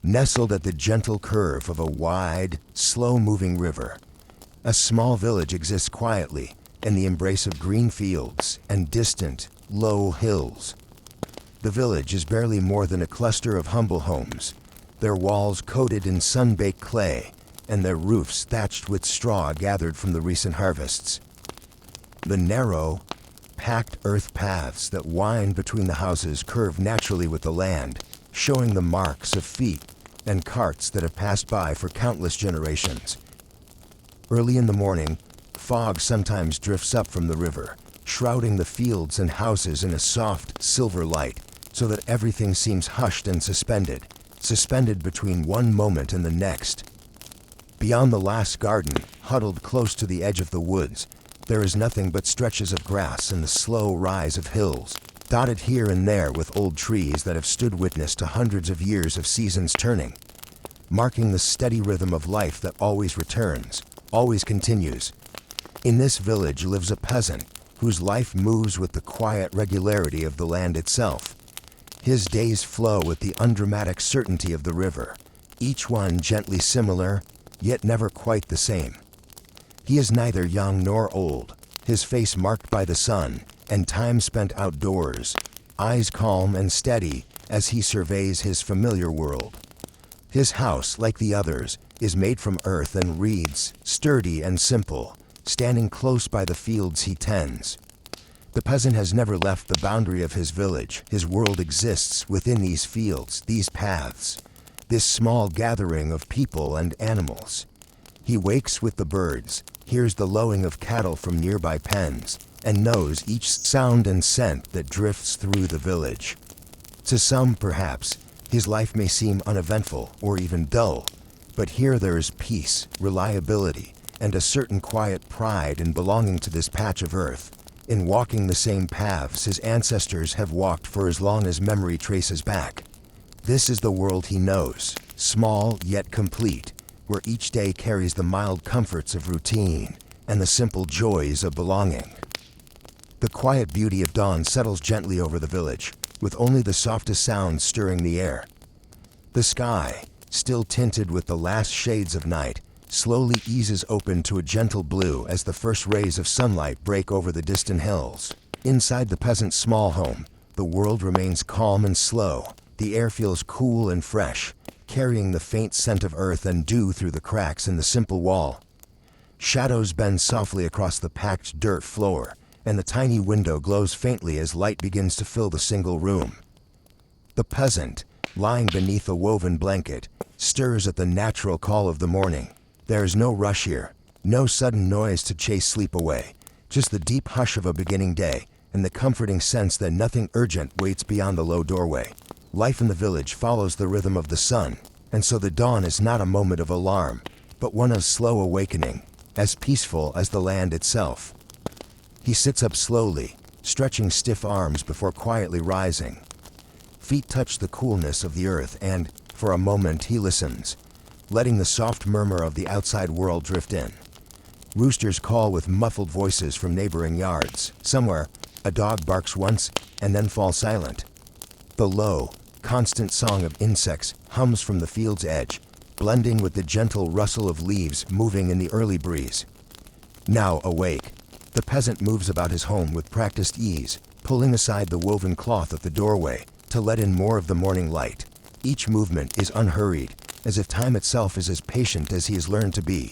Nestled at the gentle curve of a wide, slow-moving river, a small village exists quietly in the embrace of green fields and distant, low hills. The village is barely more than a cluster of humble homes, their walls coated in sun-baked clay and their roofs thatched with straw gathered from the recent harvests. The narrow, packed earth paths that wind between the houses curve naturally with the land, showing the marks of feet and carts that have passed by for countless generations. Early in the morning, fog sometimes drifts up from the river, shrouding the fields and houses in a soft, silver light, so that everything seems hushed and suspended between one moment and the next. Beyond the last garden, huddled close to the edge of the woods, there is nothing but stretches of grass and the slow rise of hills, dotted here and there with old trees that have stood witness to hundreds of years of seasons turning, marking the steady rhythm of life that always returns, always continues. In this village lives a peasant whose life moves with the quiet regularity of the land itself. His days flow with the undramatic certainty of the river, each one gently similar, yet never quite the same. He is neither young nor old, his face marked by the sun and time spent outdoors, eyes calm and steady as he surveys his familiar world. His house, like the others, is made from earth and reeds, sturdy and simple, standing close by the fields he tends. The peasant has never left the boundary of his village. His world exists within these fields, these paths, this small gathering of people and animals. He wakes with the birds, hears the lowing of cattle from nearby pens, and knows each sound and scent that drifts through the village. To some, perhaps, his life may seem uneventful or even dull, but here there is peace, reliability, and a certain quiet pride in belonging to this patch of earth, in walking the same paths his ancestors have walked for as long as memory traces back. This is the world he knows, small yet complete, where each day carries the mild comforts of routine and the simple joys of belonging. The quiet beauty of dawn settles gently over the village, with only the softest sounds stirring the air. The sky, still tinted with the last shades of night, slowly eases open to a gentle blue as the first rays of sunlight break over the distant hills. Inside the peasant's small home, the world remains calm and slow. The air feels cool and fresh, carrying the faint scent of earth and dew through the cracks in the simple wall. Shadows bend softly across the packed dirt floor, and the tiny window glows faintly as light begins to fill the single room. The peasant, lying beneath a woven blanket, stirs at the natural call of the morning. There is no rush here, no sudden noise to chase sleep away, just the deep hush of a beginning day and the comforting sense that nothing urgent waits beyond the low doorway. Life in the village follows the rhythm of the sun, and so the dawn is not a moment of alarm, but one of slow awakening, as peaceful as the land itself. He sits up slowly, stretching stiff arms before quietly rising. Feet touch the coolness of the earth and, for a moment, he listens, letting the soft murmur of the outside world drift in. Roosters call with muffled voices from neighboring yards. Somewhere, a dog barks once and then falls silent. The low, constant song of insects hums from the field's edge, blending with the gentle rustle of leaves moving in the early breeze. Now awake, the peasant moves about his home with practiced ease, pulling aside the woven cloth at the doorway to let in more of the morning light. Each movement is unhurried, as if time itself is as patient as he has learned to be.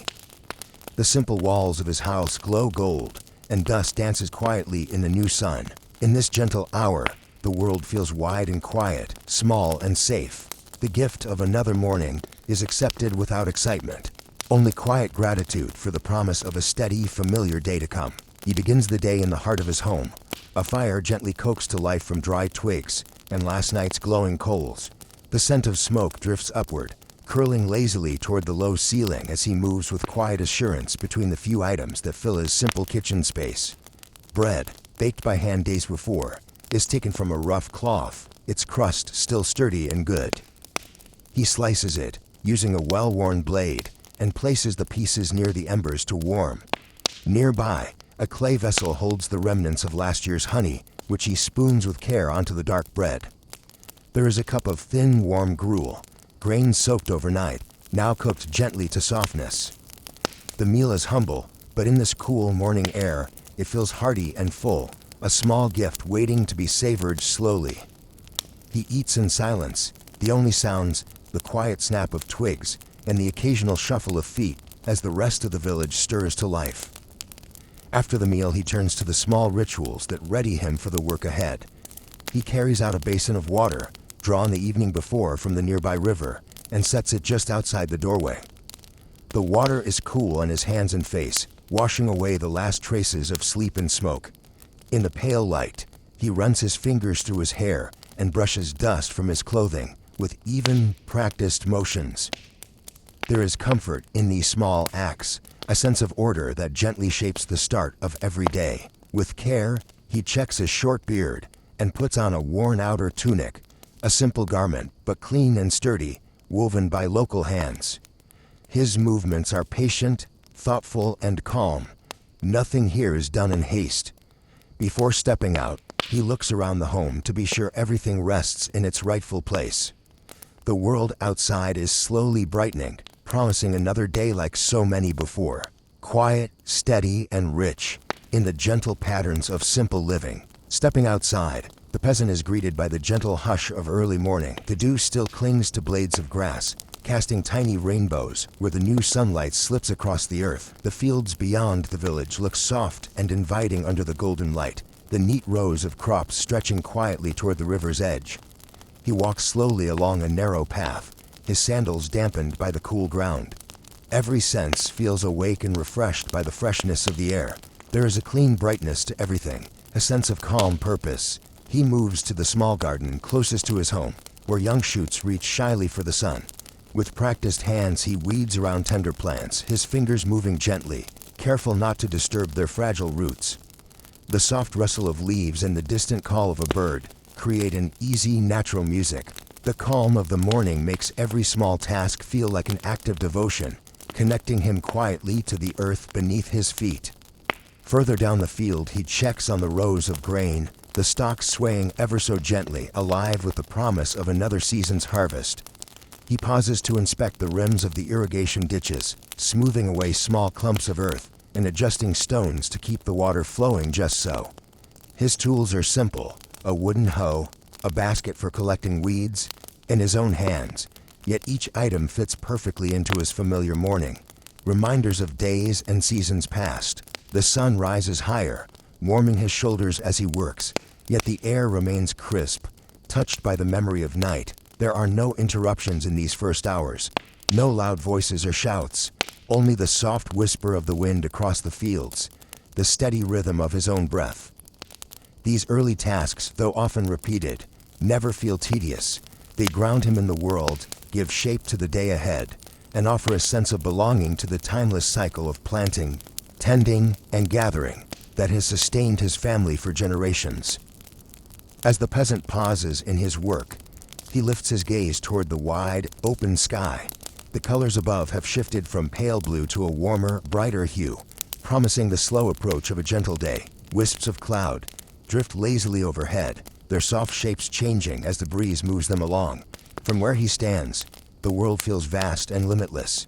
The simple walls of his house glow gold, and dust dances quietly in the new sun. In this gentle hour, the world feels wide and quiet, small and safe. The gift of another morning is accepted without excitement, only quiet gratitude for the promise of a steady, familiar day to come. He begins the day in the heart of his home, a fire gently coaxed to life from dry twigs and last night's glowing coals. The scent of smoke drifts upward, curling lazily toward the low ceiling as he moves with quiet assurance between the few items that fill his simple kitchen space. Bread, baked by hand days before, is taken from a rough cloth, its crust still sturdy and good. He slices it, using a well-worn blade, and places the pieces near the embers to warm. Nearby, a clay vessel holds the remnants of last year's honey, which he spoons with care onto the dark bread. There is a cup of thin, warm gruel, grain soaked overnight, now cooked gently to softness. The meal is humble, but in this cool morning air, it feels hearty and full, a small gift waiting to be savored slowly. He eats in silence, the only sounds, the quiet snap of twigs, and the occasional shuffle of feet as the rest of the village stirs to life. After the meal, he turns to the small rituals that ready him for the work ahead. He carries out a basin of water, drawn the evening before from the nearby river, and sets it just outside the doorway. The water is cool on his hands and face, washing away the last traces of sleep and smoke. In the pale light, he runs his fingers through his hair and brushes dust from his clothing with even, practiced motions. There is comfort in these small acts, a sense of order that gently shapes the start of every day. With care, he checks his short beard and puts on a worn outer tunic, a simple garment but clean and sturdy, woven by local hands. His movements are patient, thoughtful, and calm. Nothing here is done in haste. Before stepping out, he looks around the home to be sure everything rests in its rightful place. The world outside is slowly brightening, promising another day like so many before. Quiet, steady, and rich in the gentle patterns of simple living. Stepping outside, the peasant is greeted by the gentle hush of early morning. The dew still clings to blades of grass, casting tiny rainbows where the new sunlight slips across the earth. The fields beyond the village look soft and inviting under the golden light, the neat rows of crops stretching quietly toward the river's edge. He walks slowly along a narrow path, his sandals dampened by the cool ground. Every sense feels awake and refreshed by the freshness of the air. There is a clean brightness to everything, a sense of calm purpose. He moves to the small garden closest to his home, where young shoots reach shyly for the sun. With practiced hands, he weeds around tender plants, his fingers moving gently, careful not to disturb their fragile roots. The soft rustle of leaves and the distant call of a bird create an easy, natural music. The calm of the morning makes every small task feel like an act of devotion, connecting him quietly to the earth beneath his feet. Further down the field, he checks on the rows of grain, the stalks swaying ever so gently, alive with the promise of another season's harvest. He pauses to inspect the rims of the irrigation ditches, smoothing away small clumps of earth and adjusting stones to keep the water flowing just so. His tools are simple, a wooden hoe, a basket for collecting weeds, and his own hands, yet each item fits perfectly into his familiar morning, reminders of days and seasons past. The sun rises higher, warming his shoulders as he works, yet the air remains crisp, touched by the memory of night. There are no interruptions in these first hours, no loud voices or shouts, only the soft whisper of the wind across the fields, the steady rhythm of his own breath. These early tasks, though often repeated, never feel tedious. They ground him in the world, give shape to the day ahead, and offer a sense of belonging to the timeless cycle of planting, tending, and gathering that has sustained his family for generations. As the peasant pauses in his work, he lifts his gaze toward the wide, open sky. The colors above have shifted from pale blue to a warmer, brighter hue, promising the slow approach of a gentle day. Wisps of cloud drift lazily overhead, their soft shapes changing as the breeze moves them along. From where he stands, the world feels vast and limitless.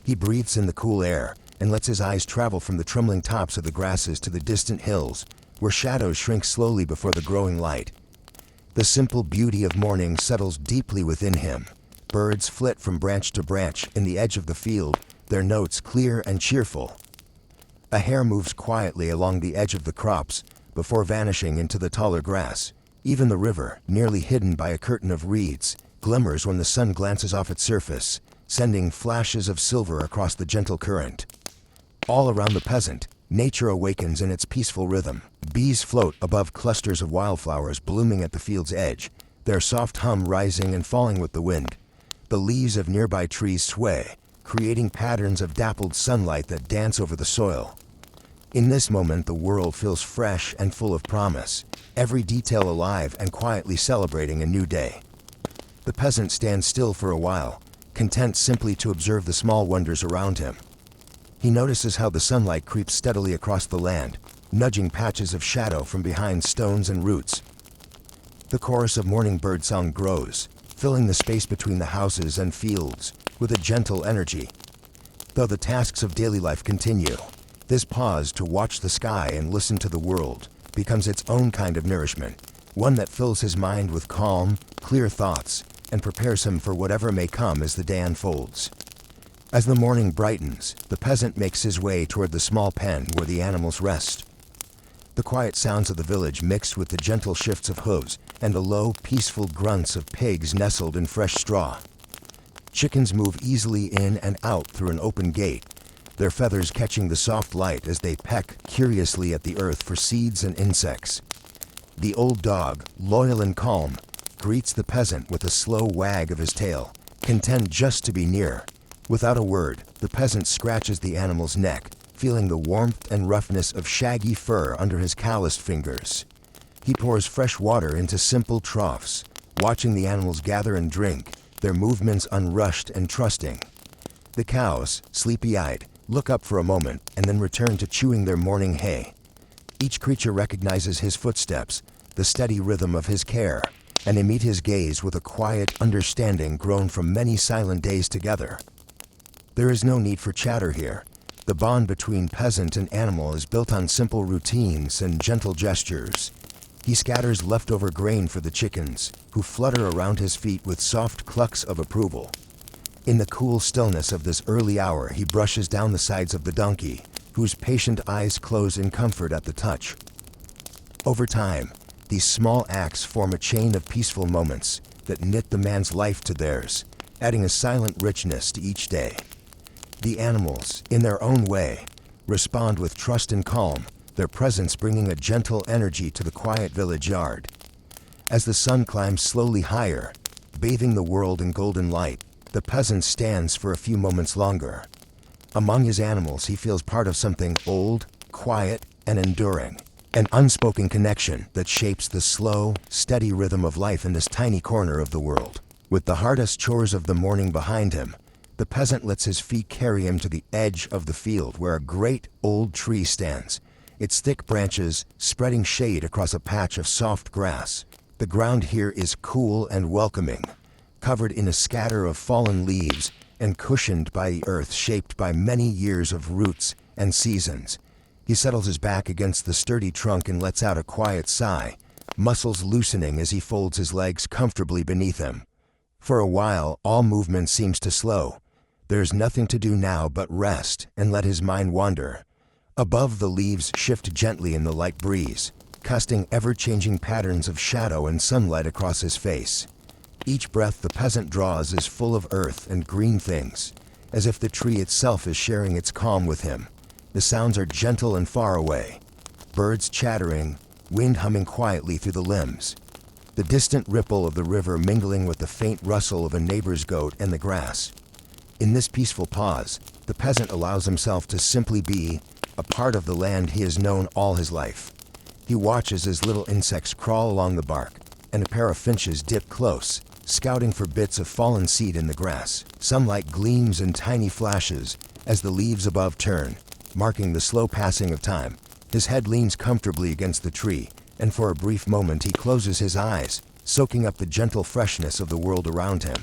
He breathes in the cool air and lets his eyes travel from the trembling tops of the grasses to the distant hills, where shadows shrink slowly before the growing light. The simple beauty of morning settles deeply within him. Birds flit from branch to branch in the edge of the field, their notes clear and cheerful. A hare moves quietly along the edge of the crops before vanishing into the taller grass. Even the river, nearly hidden by a curtain of reeds, glimmers when the sun glances off its surface, sending flashes of silver across the gentle current. All around the peasant, nature awakens in its peaceful rhythm. Bees float above clusters of wildflowers blooming at the field's edge, their soft hum rising and falling with the wind. The leaves of nearby trees sway, creating patterns of dappled sunlight that dance over the soil. In this moment, the world feels fresh and full of promise, every detail alive and quietly celebrating a new day. The peasant stands still for a while, content simply to observe the small wonders around him. He notices how the sunlight creeps steadily across the land, nudging patches of shadow from behind stones and roots. The chorus of morning birdsong grows, filling the space between the houses and fields with a gentle energy. Though the tasks of daily life continue, this pause to watch the sky and listen to the world becomes its own kind of nourishment, one that fills his mind with calm, clear thoughts and prepares him for whatever may come as the day unfolds. As the morning brightens, the peasant makes his way toward the small pen where the animals rest. The quiet sounds of the village mixed with the gentle shifts of hooves and the low, peaceful grunts of pigs nestled in fresh straw. Chickens move easily in and out through an open gate, their feathers catching the soft light as they peck curiously at the earth for seeds and insects. The old dog, loyal and calm, greets the peasant with a slow wag of his tail, content just to be near. Without a word, the peasant scratches the animal's neck, feeling the warmth and roughness of shaggy fur under his calloused fingers. He pours fresh water into simple troughs, watching the animals gather and drink, their movements unrushed and trusting. The cows, sleepy-eyed, look up for a moment and then return to chewing their morning hay. Each creature recognizes his footsteps, the steady rhythm of his care, and they meet his gaze with a quiet understanding grown from many silent days together. There is no need for chatter here. The bond between peasant and animal is built on simple routines and gentle gestures. He scatters leftover grain for the chickens, who flutter around his feet with soft clucks of approval. In the cool stillness of this early hour, he brushes down the sides of the donkey, whose patient eyes close in comfort at the touch. Over time, these small acts form a chain of peaceful moments that knit the man's life to theirs, adding a silent richness to each day. The animals, in their own way, respond with trust and calm, their presence bringing a gentle energy to the quiet village yard. As the sun climbs slowly higher, bathing the world in golden light, the peasant stands for a few moments longer. Among his animals, he feels part of something old, quiet, and enduring, an unspoken connection that shapes the slow, steady rhythm of life in this tiny corner of the world. With the hardest chores of the morning behind him, the peasant lets his feet carry him to the edge of the field where a great old tree stands, its thick branches spreading shade across a patch of soft grass. The ground here is cool and welcoming, covered in a scatter of fallen leaves and cushioned by the earth shaped by many years of roots and seasons. He settles his back against the sturdy trunk and lets out a quiet sigh, muscles loosening as he folds his legs comfortably beneath him. For a while, all movement seems to slow. There's nothing to do now but rest and let his mind wander. Above, the leaves shift gently in the light breeze, casting ever-changing patterns of shadow and sunlight across his face. Each breath the peasant draws is full of earth and green things, as if the tree itself is sharing its calm with him. The sounds are gentle and far away, birds chattering, wind humming quietly through the limbs, the distant ripple of the river mingling with the faint rustle of a neighbor's goat and the grass. In this peaceful pause, the peasant allows himself to simply be a part of the land he has known all his life. He watches as little insects crawl along the bark, and a pair of finches dip close, scouting for bits of fallen seed in the grass. Sunlight gleams in tiny flashes as the leaves above turn, marking the slow passing of time. His head leans comfortably against the tree, and for a brief moment he closes his eyes, soaking up the gentle freshness of the world around him.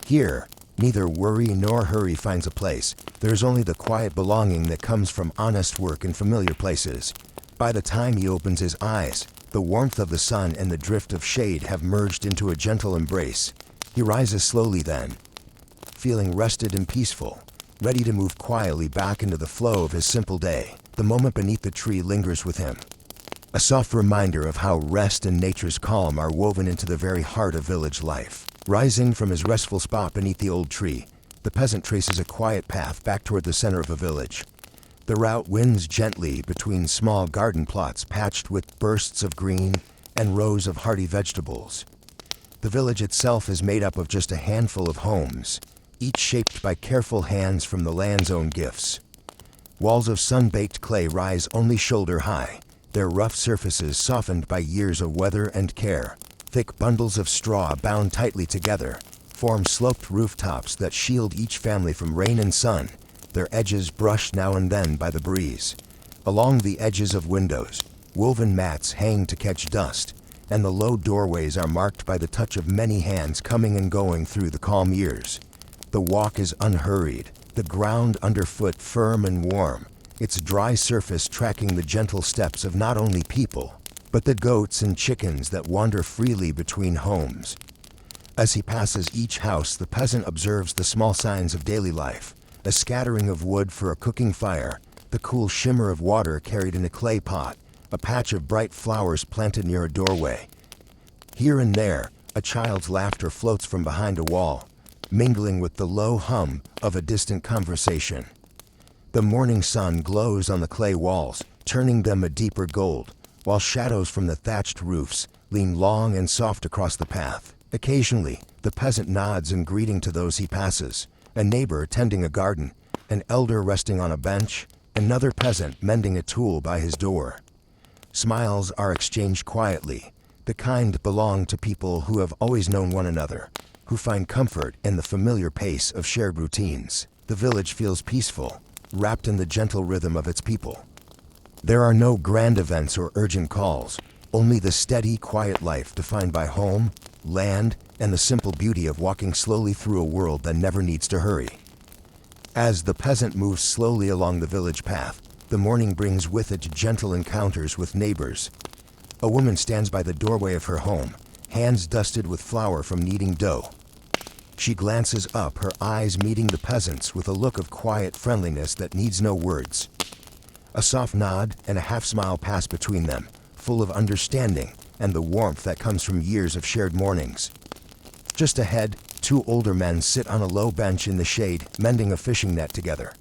Here, neither worry nor hurry finds a place. There is only the quiet belonging that comes from honest work in familiar places. By the time he opens his eyes, the warmth of the sun and the drift of shade have merged into a gentle embrace. He rises slowly then, feeling rested and peaceful, ready to move quietly back into the flow of his simple day. The moment beneath the tree lingers with him, a soft reminder of how rest and nature's calm are woven into the very heart of village life. Rising from his restful spot beneath the old tree, the peasant traces a quiet path back toward the center of the village. The route winds gently between small garden plots patched with bursts of green and rows of hardy vegetables. The village itself is made up of just a handful of homes, each shaped by careful hands from the land's own gifts. Walls of sun-baked clay rise only shoulder-high, their rough surfaces softened by years of weather and care. Thick bundles of straw bound tightly together form sloped rooftops that shield each family from rain and sun, their edges brushed now and then by the breeze. Along the edges of windows, woven mats hang to catch dust, and the low doorways are marked by the touch of many hands coming and going through the calm years. The walk is unhurried, the ground underfoot firm and warm, its dry surface tracking the gentle steps of not only people, but the goats and chickens that wander freely between homes. As he passes each house, the peasant observes the small signs of daily life: a scattering of wood for a cooking fire, the cool shimmer of water carried in a clay pot, a patch of bright flowers planted near a doorway. Here and there, a child's laughter floats from behind a wall, mingling with the low hum of a distant conversation. The morning sun glows on the clay walls, turning them a deeper gold, while shadows from the thatched roofs lean long and soft across the path. Occasionally, the peasant nods in greeting to those he passes: a neighbor tending a garden, an elder resting on a bench, another peasant mending a tool by his door. Smiles are exchanged quietly, the kind belong to people who have always known one another, who find comfort in the familiar pace of shared routines. The village feels peaceful, wrapped in the gentle rhythm of its people. There are no grand events or urgent calls, only the steady, quiet life defined by home, land, and the simple beauty of walking slowly through a world that never needs to hurry. As the peasant moves slowly along the village path, the morning brings with it gentle encounters with neighbors. A woman stands by the doorway of her home, hands dusted with flour from kneading dough. She glances up, her eyes meeting the peasant's with a look of quiet friendliness that needs no words. A soft nod and a half-smile pass between them, full of understanding and the warmth that comes from years of shared mornings. Just ahead, two older men sit on a low bench in the shade, mending a fishing net together.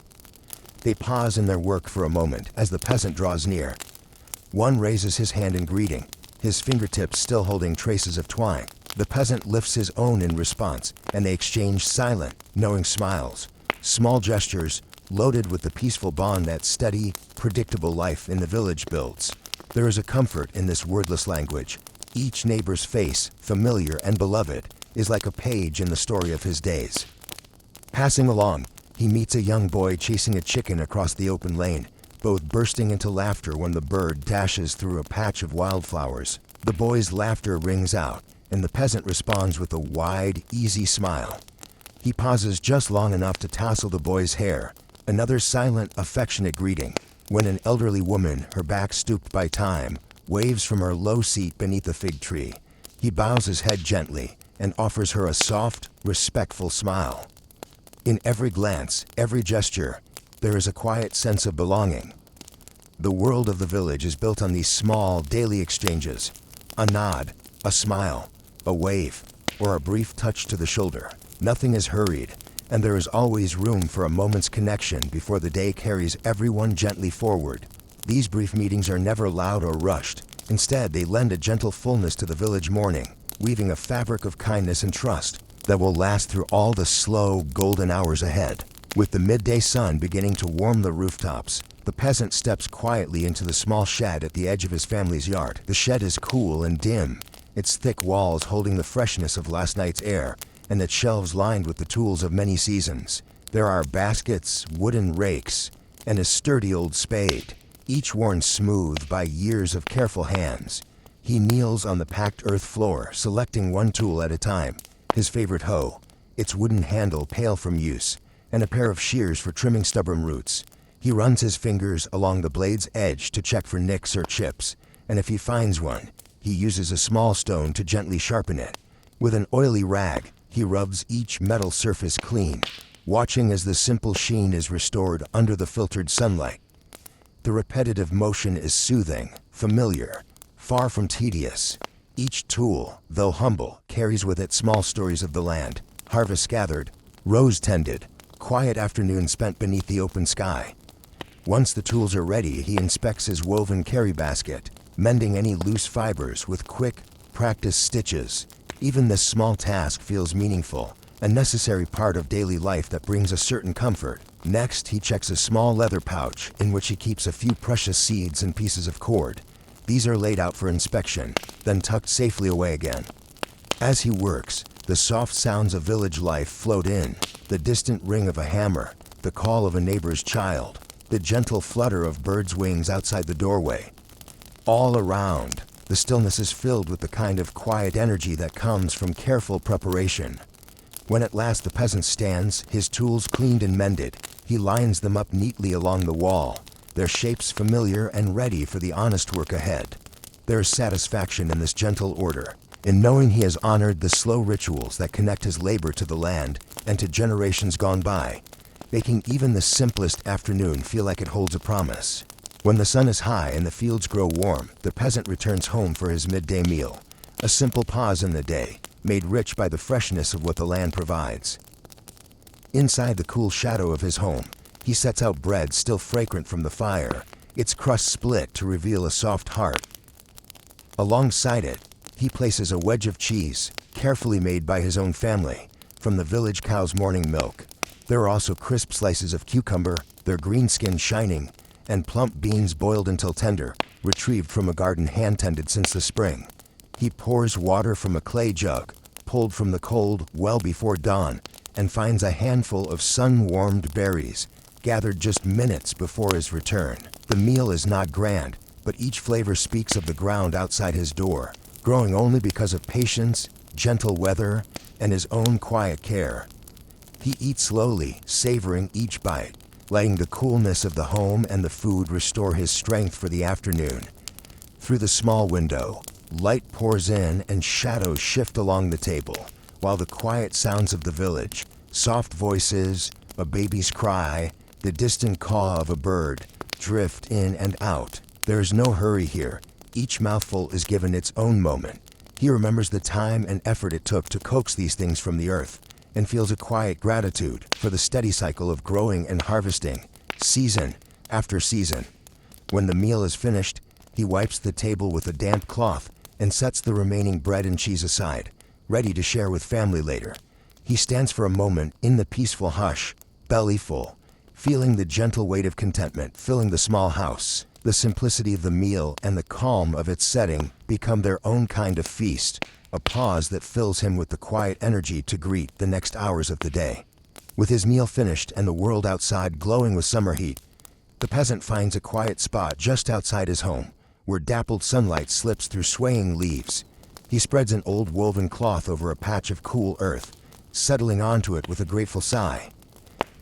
They pause in their work for a moment as the peasant draws near. One raises his hand in greeting, his fingertips still holding traces of twine. The peasant lifts his own in response, and they exchange silent, knowing smiles, small gestures, loaded with the peaceful bond that steady, predictable life in the village builds. There is a comfort in this wordless language. Each neighbor's face, familiar and beloved, is like a page in the story of his days. Passing along, he meets a young boy chasing a chicken across the open lane, both bursting into laughter when the bird dashes through a patch of wildflowers. The boy's laughter rings out, and the peasant responds with a wide, easy smile. He pauses just long enough to tassel the boy's hair, another silent, affectionate greeting, when an elderly woman, her back stooped by time, waves from her low seat beneath a fig tree. He bows his head gently and offers her a soft, respectful smile. In every glance, every gesture, there is a quiet sense of belonging. The world of the village is built on these small, daily exchanges: a nod, a smile, a wave, or a brief touch to the shoulder. Nothing is hurried, and there is always room for a moment's connection before the day carries everyone gently forward. These brief meetings are never loud or rushed. Instead, they lend a gentle fullness to the village morning, weaving a fabric of kindness and trust that will last through all the slow, golden hours ahead. With the midday sun beginning to warm the rooftops, the peasant steps quietly into the small shed at the edge of his family's yard. The shed is cool and dim, its thick walls holding the freshness of last night's air, and its shelves lined with the tools of many seasons. There are baskets, wooden rakes, and a sturdy old spade, each worn smooth by years of careful hands. He kneels on the packed earth floor, selecting one tool at a time: his favorite hoe, its wooden handle pale from use, and a pair of shears for trimming stubborn roots. He runs his fingers along the blade's edge to check for nicks or chips, and if he finds one, he uses a small stone to gently sharpen it. With an oily rag, he rubs each metal surface clean, watching as the simple sheen is restored under the filtered sunlight. The repetitive motion is soothing, familiar, far from tedious. Each tool, though humble, carries with it small stories of the land: harvest gathered, rows tended, quiet afternoons spent beneath the open sky. Once the tools are ready, he inspects his woven carry basket, mending any loose fibers with quick, practiced stitches. Even this small task feels meaningful, a necessary part of daily life that brings a certain comfort. Next, he checks a small leather pouch in which he keeps a few precious seeds and pieces of cord. These are laid out for inspection, then tucked safely away again. As he works, the soft sounds of village life float in: the distant ring of a hammer, the call of a neighbor's child, the gentle flutter of birds' wings outside the doorway. All around, The stillness is filled with the kind of quiet energy that comes from careful preparation. When at last the peasant stands, his tools cleaned and mended, he lines them up neatly along the wall, their shapes familiar and ready for the honest work ahead. There is satisfaction in this gentle order, in knowing he has honored the slow rituals that connect his labor to the land and to generations gone by, making even the simplest afternoon feel like it holds a promise. When the sun is high and the fields grow warm, the peasant returns home for his midday meal, a simple pause in the day, made rich by the freshness of what the land provides. Inside the cool shadow of his home, he sets out bread still fragrant from the fire, its crust split to reveal a soft heart. Alongside it, he places a wedge of cheese, carefully made by his own family, from the village cow's morning milk. There are also crisp slices of cucumber, their green skin shining, and plump beans boiled until tender, retrieved from a garden hand-tended since the spring. He pours water from a clay jug, pulled from the cold well before dawn, and finds a handful of sun-warmed berries, gathered just minutes before his return. The meal is not grand, but each flavor speaks of the ground outside his door, growing only because of patience, gentle weather, and his own quiet care. He eats slowly, savoring each bite, letting the coolness of the home and the food restore his strength for the afternoon. Through the small window, light pours in and shadows shift along the table, while the quiet sounds of the village, soft voices, a baby's cry, the distant caw of a bird, drift in and out. There is no hurry here. Each mouthful is given its own moment. He remembers the time and effort it took to coax these things from the earth, and feels a quiet gratitude for the steady cycle of growing and harvesting, season after season. When the meal is finished, he wipes the table with a damp cloth and sets the remaining bread and cheese aside, ready to share with family later. He stands for a moment in the peaceful hush, belly full, feeling the gentle weight of contentment filling the small house. The simplicity of the meal and the calm of its setting become their own kind of feast, a pause that fills him with the quiet energy to greet the next hours of the day. With his meal finished and the world outside glowing with summer heat, the peasant finds a quiet spot just outside his home, where dappled sunlight slips through swaying leaves. He spreads an old woven cloth over a patch of cool earth, settling onto it with a grateful sigh.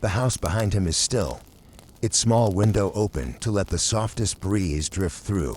The house behind him is still, its small window open to let the softest breeze drift through.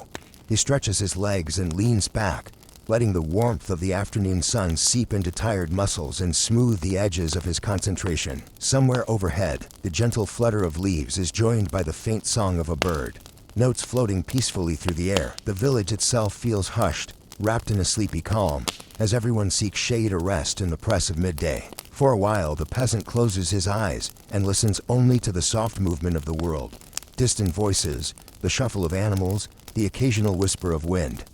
He stretches his legs and leans back, letting the warmth of the afternoon sun seep into tired muscles and smooth the edges of his concentration. Somewhere overhead, the gentle flutter of leaves is joined by the faint song of a bird, notes floating peacefully through the air. The village itself feels hushed, wrapped in a sleepy calm, as everyone seeks shade or rest in the press of midday. For a while, the peasant closes his eyes and listens only to the soft movement of the world, distant voices, the shuffle of animals, the occasional whisper of wind.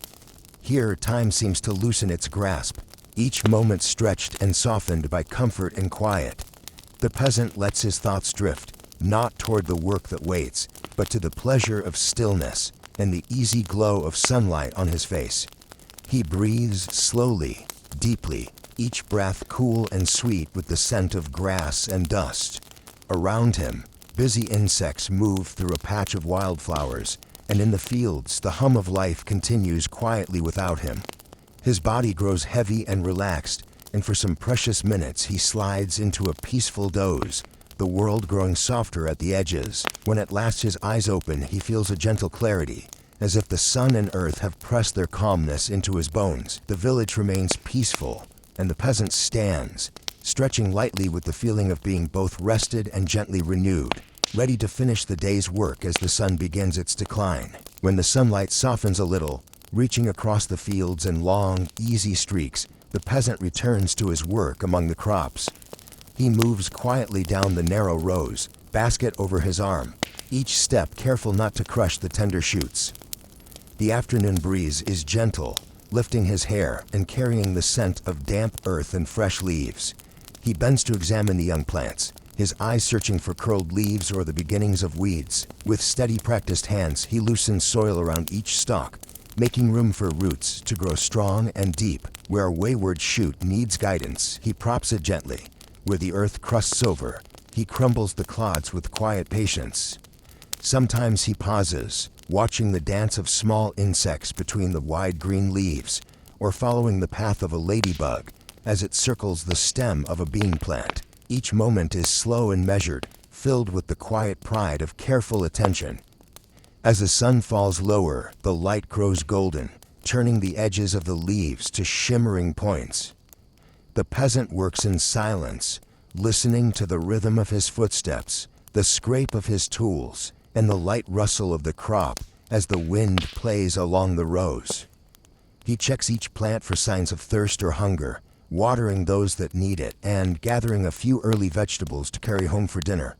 Here, time seems to loosen its grasp, each moment stretched and softened by comfort and quiet. The peasant lets his thoughts drift, not toward the work that waits, but to the pleasure of stillness and the easy glow of sunlight on his face. He breathes slowly, deeply, each breath cool and sweet with the scent of grass and dust. Around him, busy insects move through a patch of wildflowers, and in the fields, the hum of life continues quietly without him. His body grows heavy and relaxed, and for some precious minutes he slides into a peaceful doze, the world growing softer at the edges. When at last his eyes open, he feels a gentle clarity, as if the sun and earth have pressed their calmness into his bones. The village remains peaceful, and the peasant stands, stretching lightly with the feeling of being both rested and gently renewed, ready to finish the day's work as the sun begins its decline. When the sunlight softens a little, reaching across the fields in long, easy streaks, the peasant returns to his work among the crops. He moves quietly down the narrow rows, basket over his arm, each step careful not to crush the tender shoots. The afternoon breeze is gentle, lifting his hair and carrying the scent of damp earth and fresh leaves. He bends to examine the young plants, his eyes searching for curled leaves or the beginnings of weeds. With steady, practiced hands, he loosens soil around each stalk, making room for roots to grow strong and deep. Where a wayward shoot needs guidance, he props it gently. Where the earth crusts over, he crumbles the clods with quiet patience. Sometimes he pauses, watching the dance of small insects between the wide green leaves, or following the path of a ladybug as it circles the stem of a bean plant. Each moment is slow and measured, filled with the quiet pride of careful attention. As the sun falls lower, the light grows golden, turning the edges of the leaves to shimmering points. The peasant works in silence, listening to the rhythm of his footsteps, the scrape of his tools, and the light rustle of the crop as the wind plays along the rows. He checks each plant for signs of thirst or hunger, watering those that need it and gathering a few early vegetables to carry home for dinner.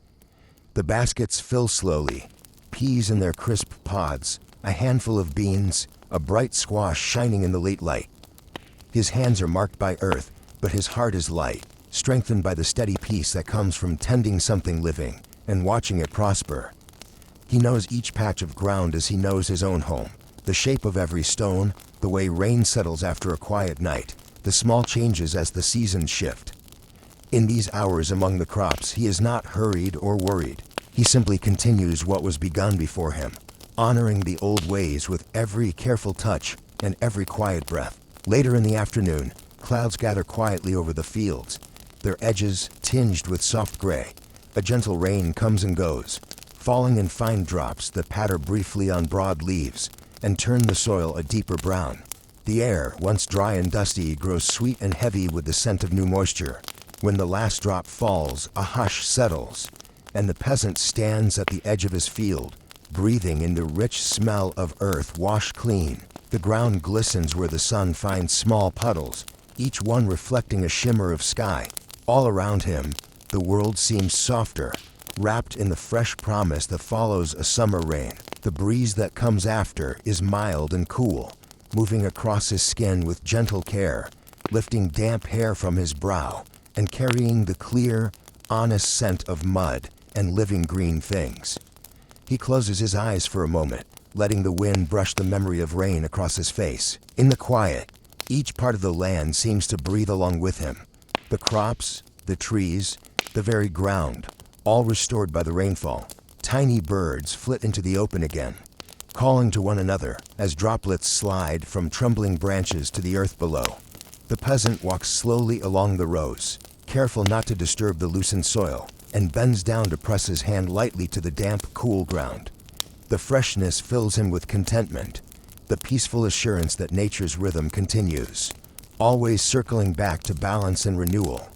The baskets fill slowly, peas in their crisp pods, a handful of beans, a bright squash shining in the late light. His hands are marked by earth, but his heart is light, strengthened by the steady peace that comes from tending something living and watching it prosper. He knows each patch of ground as he knows his own home, the shape of every stone, the way rain settles after a quiet night, the small changes as the seasons shift. In these hours among the crops, he is not hurried or worried. He simply continues what was begun before him, honoring the old ways with every careful touch and every quiet breath. Later in the afternoon, clouds gather quietly over the fields, their edges tinged with soft gray. A gentle rain comes and goes, falling in fine drops that patter briefly on broad leaves and turn the soil a deeper brown. The air, once dry and dusty, grows sweet and heavy with the scent of new moisture. When the last drop falls, a hush settles, and the peasant stands at the edge of his field, breathing in the rich smell of earth washed clean. The ground glistens where the sun finds small puddles, each one reflecting a shimmer of sky. All around him, the world seems softer, wrapped in the fresh promise that follows a summer rain. The breeze that comes after is mild and cool, moving across his skin with gentle care, lifting damp hair from his brow, and carrying the clear, honest scent of mud and living green things. He closes his eyes for a moment, letting the wind brush the memory of rain across his face. In the quiet, each part of the land seems to breathe along with him. The crops, the trees, the very ground, all restored by the rainfall. Tiny birds flit into the open again, calling to one another as droplets slide from trembling branches to the earth below. The peasant walks slowly along the rows, careful not to disturb the loosened soil, and bends down to press his hand lightly to the damp, cool ground. The freshness fills him with contentment, the peaceful assurance that nature's rhythm continues, always circling back to balance and renewal.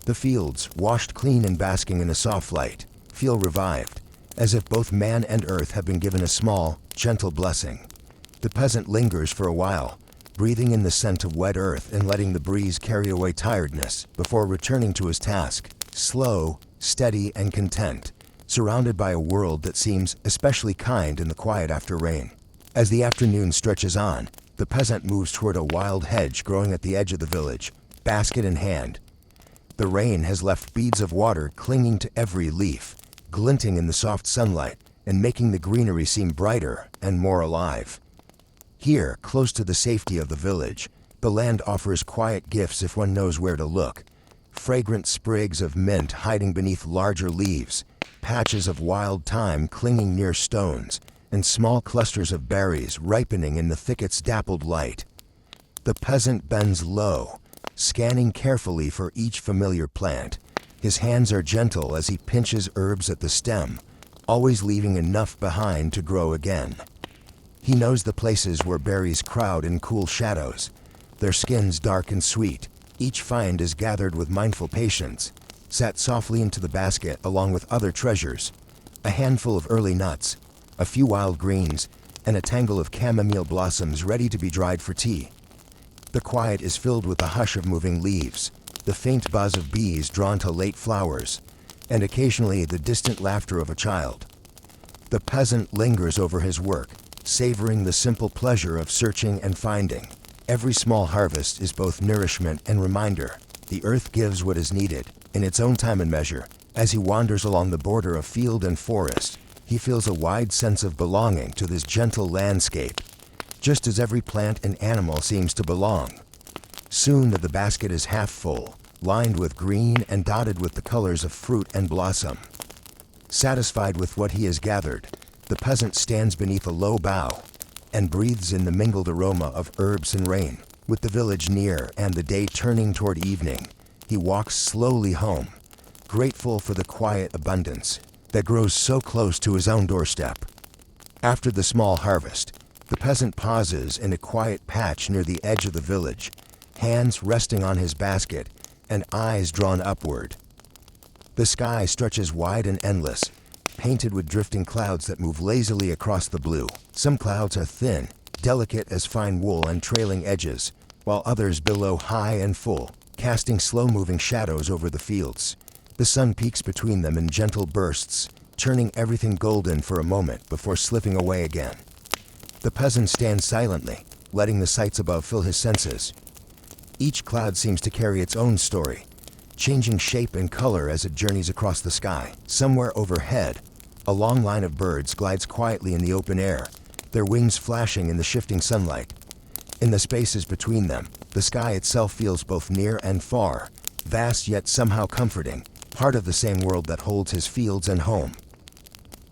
The fields, washed clean and basking in a soft light, feel revived, as if both man and earth have been given a small, gentle blessing. The peasant lingers for a while, breathing in the scent of wet earth and letting the breeze carry away tiredness before returning to his task, slow, steady, and content, surrounded by a world that seems especially kind in the quiet after rain. As the afternoon stretches on, the peasant moves toward a wild hedge growing at the edge of the village, basket in hand. The rain has left beads of water clinging to every leaf, glinting in the soft sunlight and making the greenery seem brighter and more alive. Here, close to the safety of the village, the land offers quiet gifts if one knows where to look. Fragrant sprigs of mint hiding beneath larger leaves, patches of wild thyme clinging near stones, and small clusters of berries ripening in the thicket's dappled light. The peasant bends low, scanning carefully for each familiar plant. His hands are gentle as he pinches herbs at the stem, always leaving enough behind to grow again. He knows the places where berries crowd in cool shadows, their skins dark and sweet. Each find is gathered with mindful patience, set softly into the basket along with other treasures, a handful of early nuts, a few wild greens, and a tangle of chamomile blossoms ready to be dried for tea. The quiet is filled with the hush of moving leaves, the faint buzz of bees drawn to late flowers, and occasionally the distant laughter of a child. The peasant lingers over his work, savoring the simple pleasure of searching and finding. Every small harvest is both nourishment and reminder. The earth gives what is needed, in its own time and measure. As he wanders along the border of field and forest, he feels a wide sense of belonging to this gentle landscape, just as every plant and animal seems to belong. Soon the basket is half full, lined with green and dotted with the colors of fruit and blossom. Satisfied with what he has gathered, the peasant stands beneath a low bough and breathes in the mingled aroma of herbs and rain. With the village near and the day turning toward evening, he walks slowly home, grateful for the quiet abundance that grows so close to his own doorstep. After the small harvest, the peasant pauses in a quiet patch near the edge of the village, hands resting on his basket and eyes drawn upward. The sky stretches wide and endless, painted with drifting clouds that move lazily across the blue. Some clouds are thin, delicate as fine wool and trailing edges, while others billow high and full, casting slow-moving shadows over the fields. The sun peeks between them in gentle bursts, turning everything golden for a moment before slipping away again. The peasant stands silently, letting the sights above fill his senses. Each cloud seems to carry its own story, changing shape and color as it journeys across the sky. Somewhere overhead, a long line of birds glides quietly in the open air, their wings flashing in the shifting sunlight. In the spaces between them, the sky itself feels both near and far, vast yet somehow comforting, part of the same world that holds his fields and home.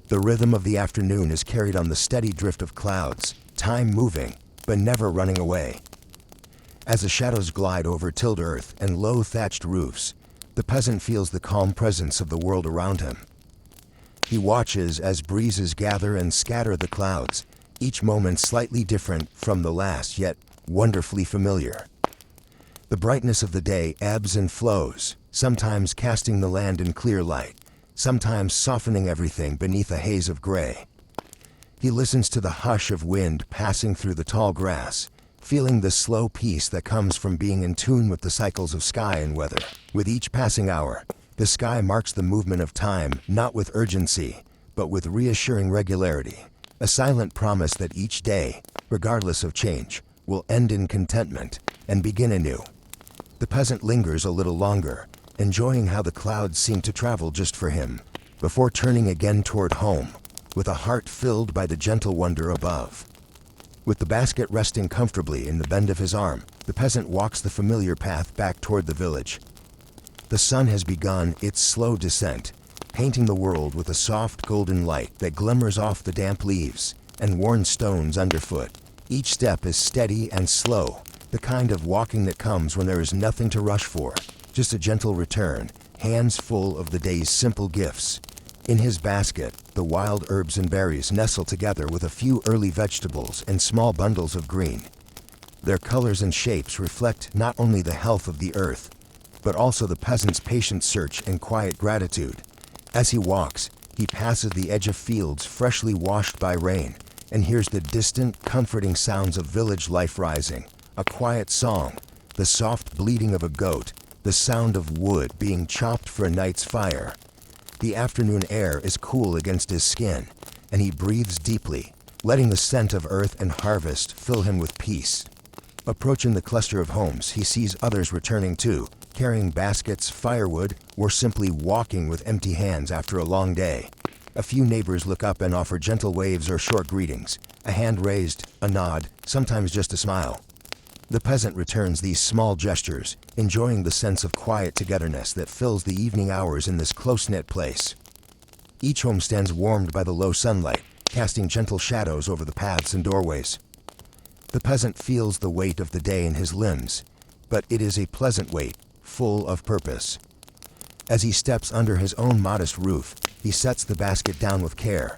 The rhythm of the afternoon is carried on the steady drift of clouds, time moving, but never running away. As the shadows glide over tilled earth and low thatched roofs, the peasant feels the calm presence of the world around him. He watches as breezes gather and scatter the clouds, each moment slightly different from the last, yet wonderfully familiar. The brightness of the day ebbs and flows, sometimes casting the land in clear light, sometimes softening everything beneath a haze of gray. He listens to the hush of wind passing through the tall grass, feeling the slow peace that comes from being in tune with the cycles of sky and weather. With each passing hour, the sky marks the movement of time, not with urgency, but with reassuring regularity, a silent promise that each day, regardless of change, will end in contentment and begin anew. The peasant lingers a little longer, enjoying how the clouds seem to travel just for him, before turning again toward home, with a heart filled by the gentle wonder above. With the basket resting comfortably in the bend of his arm, the peasant walks the familiar path back toward the village. The sun has begun its slow descent, painting the world with a soft golden light that glimmers off the damp leaves and worn stones underfoot. Each step is steady and slow, the kind of walking that comes when there is nothing to rush for, just a gentle return, hands full of the day's simple gifts. In his basket, the wild herbs and berries nestle together with a few early vegetables and small bundles of green. Their colors and shapes reflect not only the health of the earth, but also the peasant's patient search and quiet gratitude. As he walks, he passes the edge of fields freshly washed by rain and hears the distant, comforting sounds of village life rising, a quiet song, the soft bleating of a goat, the sound of wood being chopped for a night's fire. The afternoon air is cool against his skin, and he breathes deeply, letting the scent of earth and harvest fill him with peace. Approaching the cluster of homes, he sees others returning too, carrying baskets, firewood, or simply walking with empty hands after a long day. A few neighbors look up and offer gentle waves or short greetings, a hand raised, a nod, sometimes just a smile. The peasant returns these small gestures, enjoying the sense of quiet togetherness that fills the evening hours in this close-knit place. Each home stands warmed by the low sunlight, casting gentle shadows over the paths and doorways. The peasant feels the weight of the day in his limbs, but it is a pleasant weight, full of purpose. As he steps under his own modest roof, he sets the basket down with care.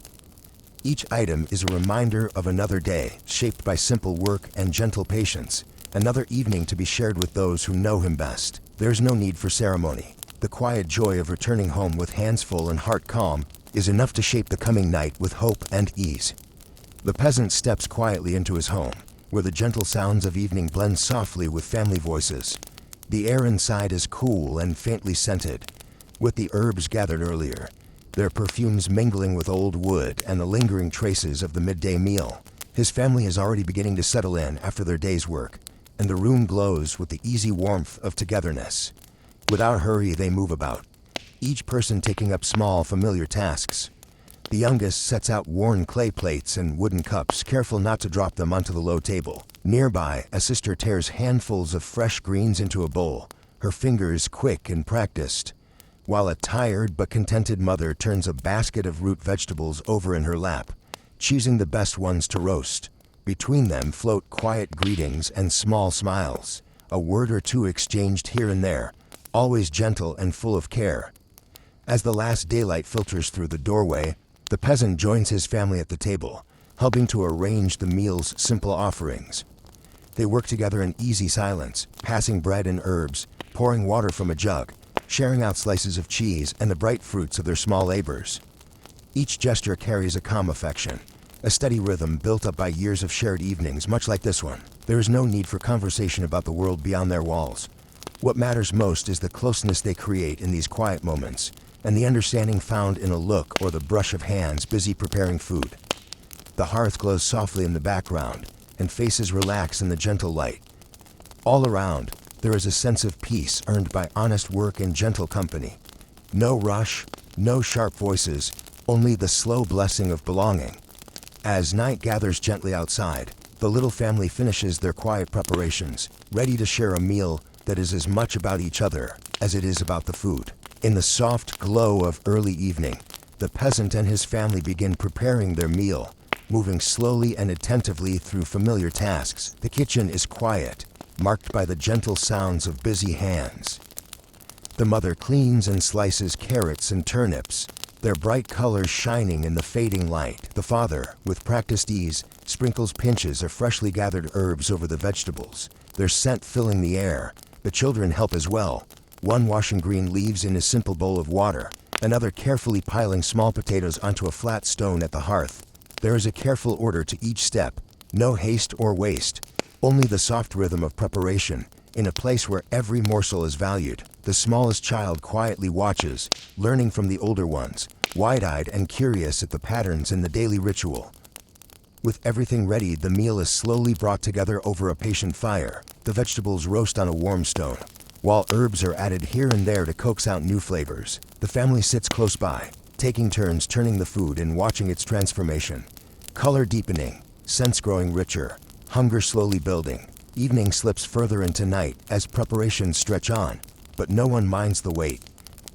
Each item is a reminder of another day, shaped by simple work and gentle patience, another evening to be shared with those who know him best. There's no need for ceremony. The quiet joy of returning home with hands full and heart calm is enough to shape the coming night with hope and ease. The peasant steps quietly into his home, where the gentle sounds of evening blend softly with family voices. The air inside is cool and faintly scented, with the herbs gathered earlier, their perfumes mingling with old wood and the lingering traces of the midday meal. His family is already beginning to settle in after their day's work, and the room glows with the easy warmth of togetherness. Without hurry, they move about, each person taking up small, familiar tasks. The youngest sets out worn clay plates and wooden cups, careful not to drop them onto the low table. Nearby, a sister tears handfuls of fresh greens into a bowl, her fingers quick and practiced, while a tired but contented mother turns a basket of root vegetables over in her lap, choosing the best ones to roast. Between them float quiet greetings and small smiles, a word or two exchanged here and there, always gentle and full of care. As the last daylight filters through the doorway, the peasant joins his family at the table, helping to arrange the meal's simple offerings. They work together in easy silence, passing bread and herbs, pouring water from a jug, sharing out slices of cheese and the bright fruits of their small labors. Each gesture carries a calm affection, a steady rhythm built up by years of shared evenings, much like this one. There is no need for conversation about the world beyond their walls. What matters most is the closeness they create in these quiet moments, and the understanding found in a look or the brush of hands busy preparing food. The hearth glows softly in the background, and faces relax in the gentle light. All around, there is a sense of peace earned by honest work and gentle company. No rush, no sharp voices, only the slow blessing of belonging. As night gathers gently outside, the little family finishes their quiet preparations, ready to share a meal that is as much about each other as it is about the food. In the soft glow of early evening, the peasant and his family begin preparing their meal, moving slowly and attentively through familiar tasks. The kitchen is quiet, marked by the gentle sounds of busy hands. The mother cleans and slices carrots and turnips, their bright colors shining in the fading light. The father, with practiced ease, sprinkles pinches of freshly gathered herbs over the vegetables, their scent filling the air. The children help as well, one washing green leaves in a simple bowl of water, another carefully piling small potatoes onto a flat stone at the hearth. There is a careful order to each step, no haste or waste, only the soft rhythm of preparation. In a place where every morsel is valued, the smallest child quietly watches, learning from the older ones, wide-eyed and curious at the patterns in the daily ritual. With everything ready, the meal is slowly brought together over a patient fire. The vegetables roast on a warm stone, while herbs are added here and there to coax out new flavors. The family sits close by, taking turns turning the food and watching its transformation. Color deepening, scents growing richer, hunger slowly building. Evening slips further into night as preparations stretch on, but no one minds the wait.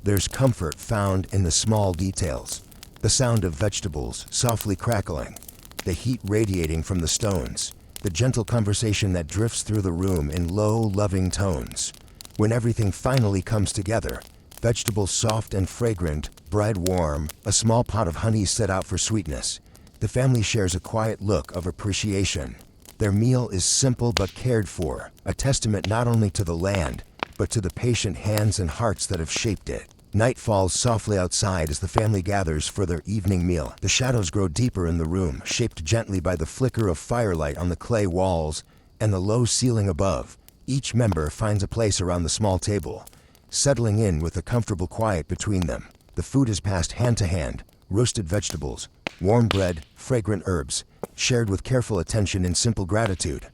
There's comfort found in the small details. The sound of vegetables softly crackling, the heat radiating from the stones, the gentle conversation that drifts through the room in low, loving tones. When everything finally comes together, vegetables soft and fragrant, bread warm, a small pot of honey set out for sweetness, the family shares a quiet look of appreciation. Their meal is simple but cared for, a testament not only to the land, but to the patient hands and hearts that have shaped it. Night falls softly outside as the family gathers for their evening meal. The shadows grow deeper in the room, shaped gently by the flicker of firelight on the clay walls and the low ceiling above. Each member finds a place around the small table, settling in with a comfortable quiet between them. The food is passed hand to hand, roasted vegetables, warm bread, fragrant herbs, shared with careful attention and simple gratitude.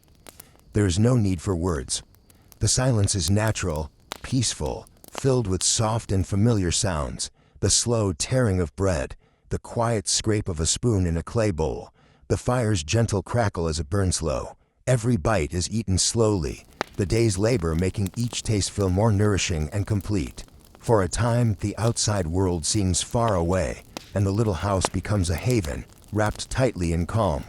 There is no need for words. The silence is natural, peaceful, filled with soft and familiar sounds, the slow tearing of bread, the quiet scrape of a spoon in a clay bowl, the fire's gentle crackle as it burns low. Every bite is eaten slowly, the day's labor making each taste feel more nourishing and complete. For a time, the outside world seems far away, and the little house becomes a haven, wrapped tightly in calm.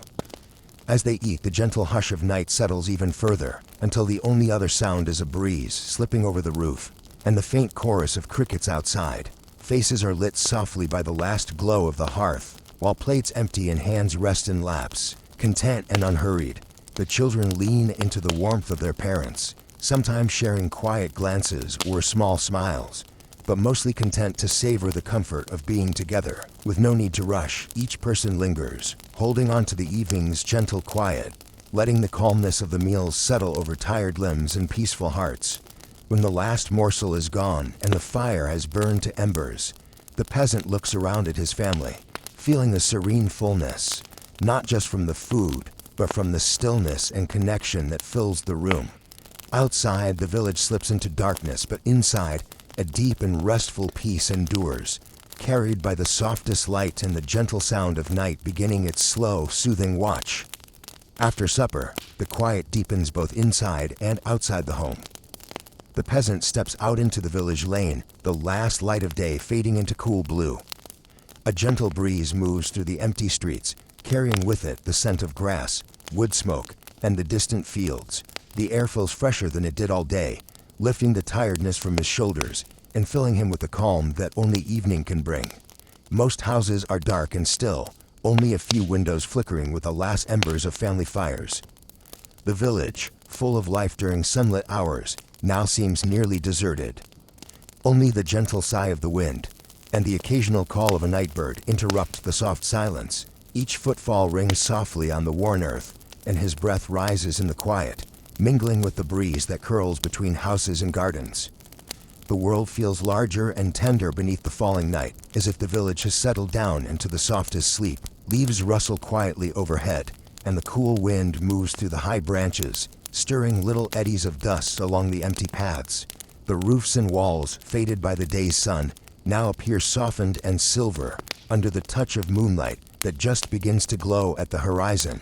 As they eat, the gentle hush of night settles even further, until the only other sound is a breeze slipping over the roof, and the faint chorus of crickets outside. Faces are lit softly by the last glow of the hearth, while plates empty and hands rest in laps. Content and unhurried, the children lean into the warmth of their parents, sometimes sharing quiet glances or small smiles, but mostly content to savor the comfort of being together. With no need to rush, each person lingers, holding on to the evening's gentle quiet, letting the calmness of the meals settle over tired limbs and peaceful hearts. When the last morsel is gone and the fire has burned to embers, the peasant looks around at his family, feeling the serene fullness, not just from the food, but from the stillness and connection that fills the room. Outside, the village slips into darkness, but inside, a deep and restful peace endures, carried by the softest light and the gentle sound of night beginning its slow, soothing watch. After supper, the quiet deepens both inside and outside the home. The peasant steps out into the village lane, the last light of day fading into cool blue. A gentle breeze moves through the empty streets, carrying with it the scent of grass, wood smoke, and the distant fields. The air feels fresher than it did all day, lifting the tiredness from his shoulders and filling him with the calm that only evening can bring. Most houses are dark and still, only a few windows flickering with the last embers of family fires. The village, full of life during sunlit hours, now seems nearly deserted. Only the gentle sigh of the wind and the occasional call of a night bird interrupt the soft silence. Each footfall rings softly on the worn earth, and his breath rises in the quiet, mingling with the breeze that curls between houses and gardens. The world feels larger and tender beneath the falling night, as if the village has settled down into the softest sleep. Leaves rustle quietly overhead, and the cool wind moves through the high branches, stirring little eddies of dust along the empty paths. The roofs and walls, faded by the day's sun, now appear softened and silver under the touch of moonlight that just begins to glow at the horizon.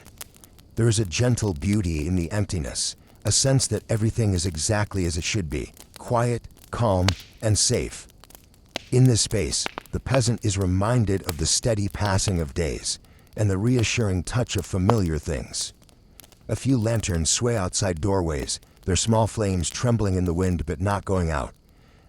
There is a gentle beauty in the emptiness, a sense that everything is exactly as it should be, quiet, calm, and safe. In this space, the peasant is reminded of the steady passing of days and the reassuring touch of familiar things. A few lanterns sway outside doorways, their small flames trembling in the wind but not going out.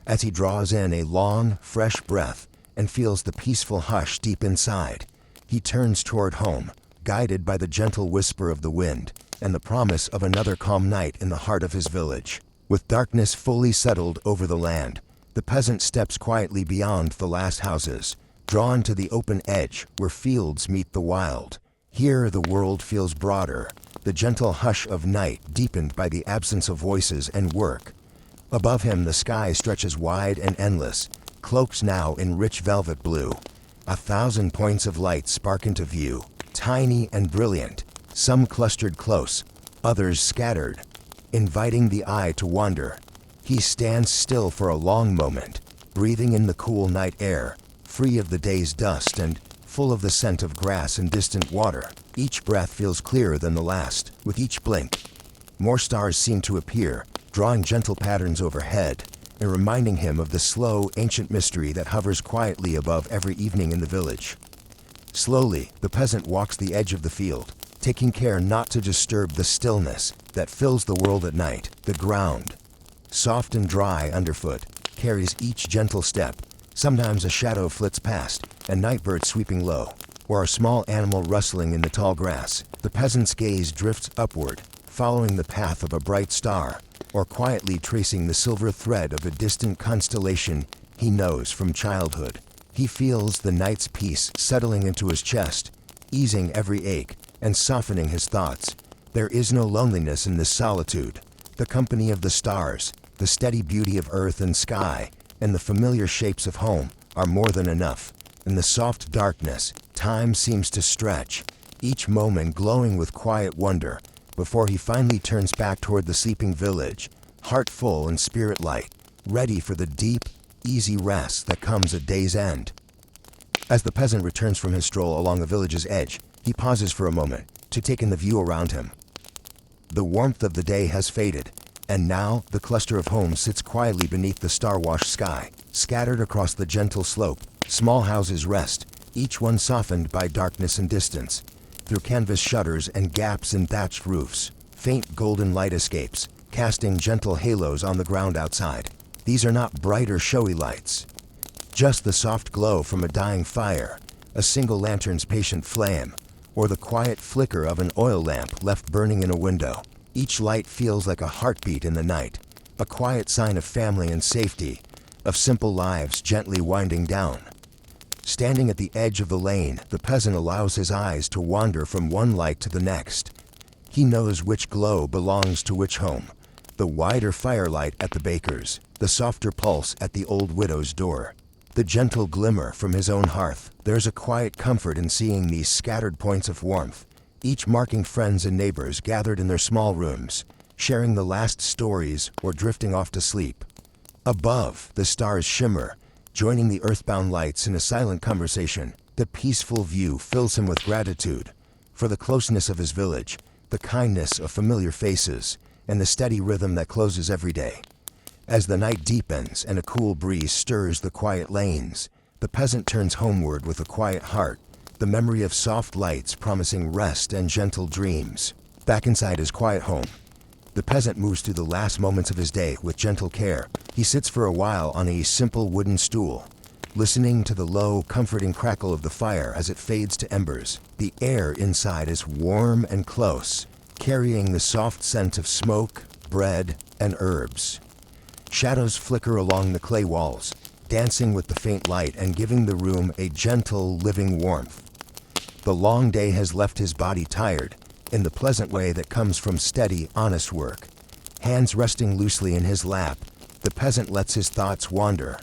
As he draws in a long, fresh breath and feels the peaceful hush deep inside, he turns toward home, guided by the gentle whisper of the wind and the promise of another calm night in the heart of his village. With darkness fully settled over the land, the peasant steps quietly beyond the last houses, drawn to the open edge where fields meet the wild. Here the world feels broader, the gentle hush of night deepened by the absence of voices and work. Above him the sky stretches wide and endless, cloaked now in rich velvet blue. 1,000 points of light spark into view, tiny and brilliant, some clustered close, others scattered, inviting the eye to wander. He stands still for a long moment, breathing in the cool night air, free of the day's dust and full of the scent of grass and distant water. Each breath feels clearer than the last. With each blink, more stars seem to appear, drawing gentle patterns overhead and reminding him of the slow, ancient mystery that hovers quietly above every evening in the village. Slowly, the peasant walks the edge of the field, taking care not to disturb the stillness that fills the world at night. The ground, soft and dry underfoot, carries each gentle step. Sometimes a shadow flits past, a night bird sweeping low, or a small animal rustling in the tall grass. The peasant's gaze drifts upward, following the path of a bright star, or quietly tracing the silver thread of a distant constellation he knows from childhood. He feels the night's peace settling into his chest, easing every ache and softening his thoughts. There is no loneliness in this solitude. The company of the stars, the steady beauty of earth and sky, and the familiar shapes of home are more than enough. In the soft darkness, time seems to stretch, each moment glowing with quiet wonder, before he finally turns back toward the sleeping village, heart full and spirit light, ready for the deep, easy rest that comes at day's end. As the peasant returns from his stroll along the village's edge, he pauses for a moment to take in the view around him. The warmth of the day has faded, and now the cluster of homes sits quietly beneath the star-washed sky. Scattered across the gentle slope, small houses rest, each one softened by darkness and distance. Through canvas shutters and gaps in thatched roofs, faint golden light escapes, casting gentle halos on the ground outside. These are not bright or showy lights, just the soft glow from a dying fire, a single lantern's patient flame, or the quiet flicker of an oil lamp left burning in a window. Each light feels like a heartbeat in the night, a quiet sign of family and safety, of simple lives gently winding down. Standing at the edge of the lane, the peasant allows his eyes to wander from one light to the next. He knows which glow belongs to which home. The wider firelight at the baker's, the softer pulse at the old widow's door, the gentle glimmer from his own hearth. There's a quiet comfort in seeing these scattered points of warmth, each marking friends and neighbors gathered in their small rooms, sharing the last stories or drifting off to sleep. Above, the stars shimmer, joining the earthbound lights in a silent conversation. The peaceful view fills him with gratitude for the closeness of his village, the kindness of familiar faces, and the steady rhythm that closes every day. As the night deepens and a cool breeze stirs the quiet lanes, the peasant turns homeward with a quiet heart, the memory of soft lights promising rest and gentle dreams. Back inside his quiet home, the peasant moves through the last moments of his day with gentle care. He sits for a while on a simple wooden stool, listening to the low, comforting crackle of the fire as it fades to embers. The air inside is warm and close, carrying the soft scent of smoke, bread, and herbs. Shadows flicker along the clay walls, dancing with the faint light and giving the room a gentle, living warmth. The long day has left his body tired, in the pleasant way that comes from steady, honest work. Hands resting loosely in his lap, the peasant lets his thoughts wander.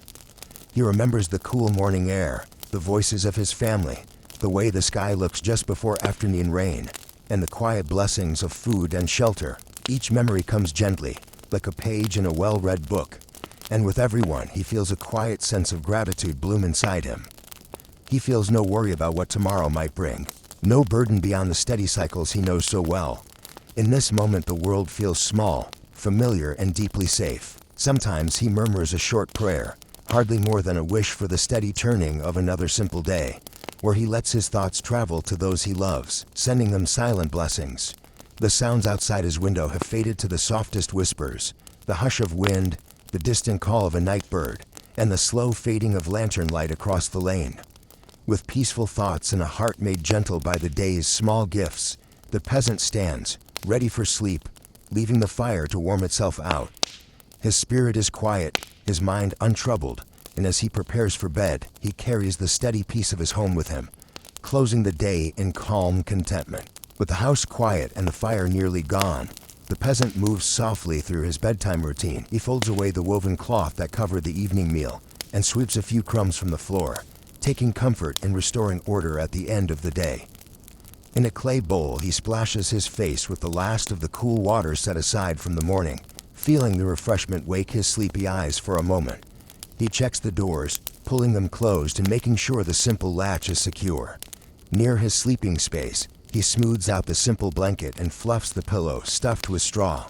He remembers the cool morning air, the voices of his family, the way the sky looks just before afternoon rain, and the quiet blessings of food and shelter. Each memory comes gently, like a page in a well-read book, and with everyone he feels a quiet sense of gratitude bloom inside him. He feels no worry about what tomorrow might bring, no burden beyond the steady cycles he knows so well. In this moment the world feels small, familiar, and deeply safe. Sometimes he murmurs a short prayer, hardly more than a wish for the steady turning of another simple day, where he lets his thoughts travel to those he loves, sending them silent blessings. The sounds outside his window have faded to the softest whispers, the hush of wind, the distant call of a night bird, and the slow fading of lantern light across the lane. With peaceful thoughts and a heart made gentle by the day's small gifts, the peasant stands, ready for sleep, leaving the fire to warm itself out. His spirit is quiet, his mind untroubled, and as he prepares for bed, he carries the steady peace of his home with him, closing the day in calm contentment. With the house quiet and the fire nearly gone, the peasant moves softly through his bedtime routine. He folds away the woven cloth that covered the evening meal and sweeps a few crumbs from the floor, taking comfort in restoring order at the end of the day. In a clay bowl, he splashes his face with the last of the cool water set aside from the morning, feeling the refreshment wake his sleepy eyes for a moment. He checks the doors, pulling them closed and making sure the simple latch is secure. Near his sleeping space, he smooths out the simple blanket and fluffs the pillow stuffed with straw.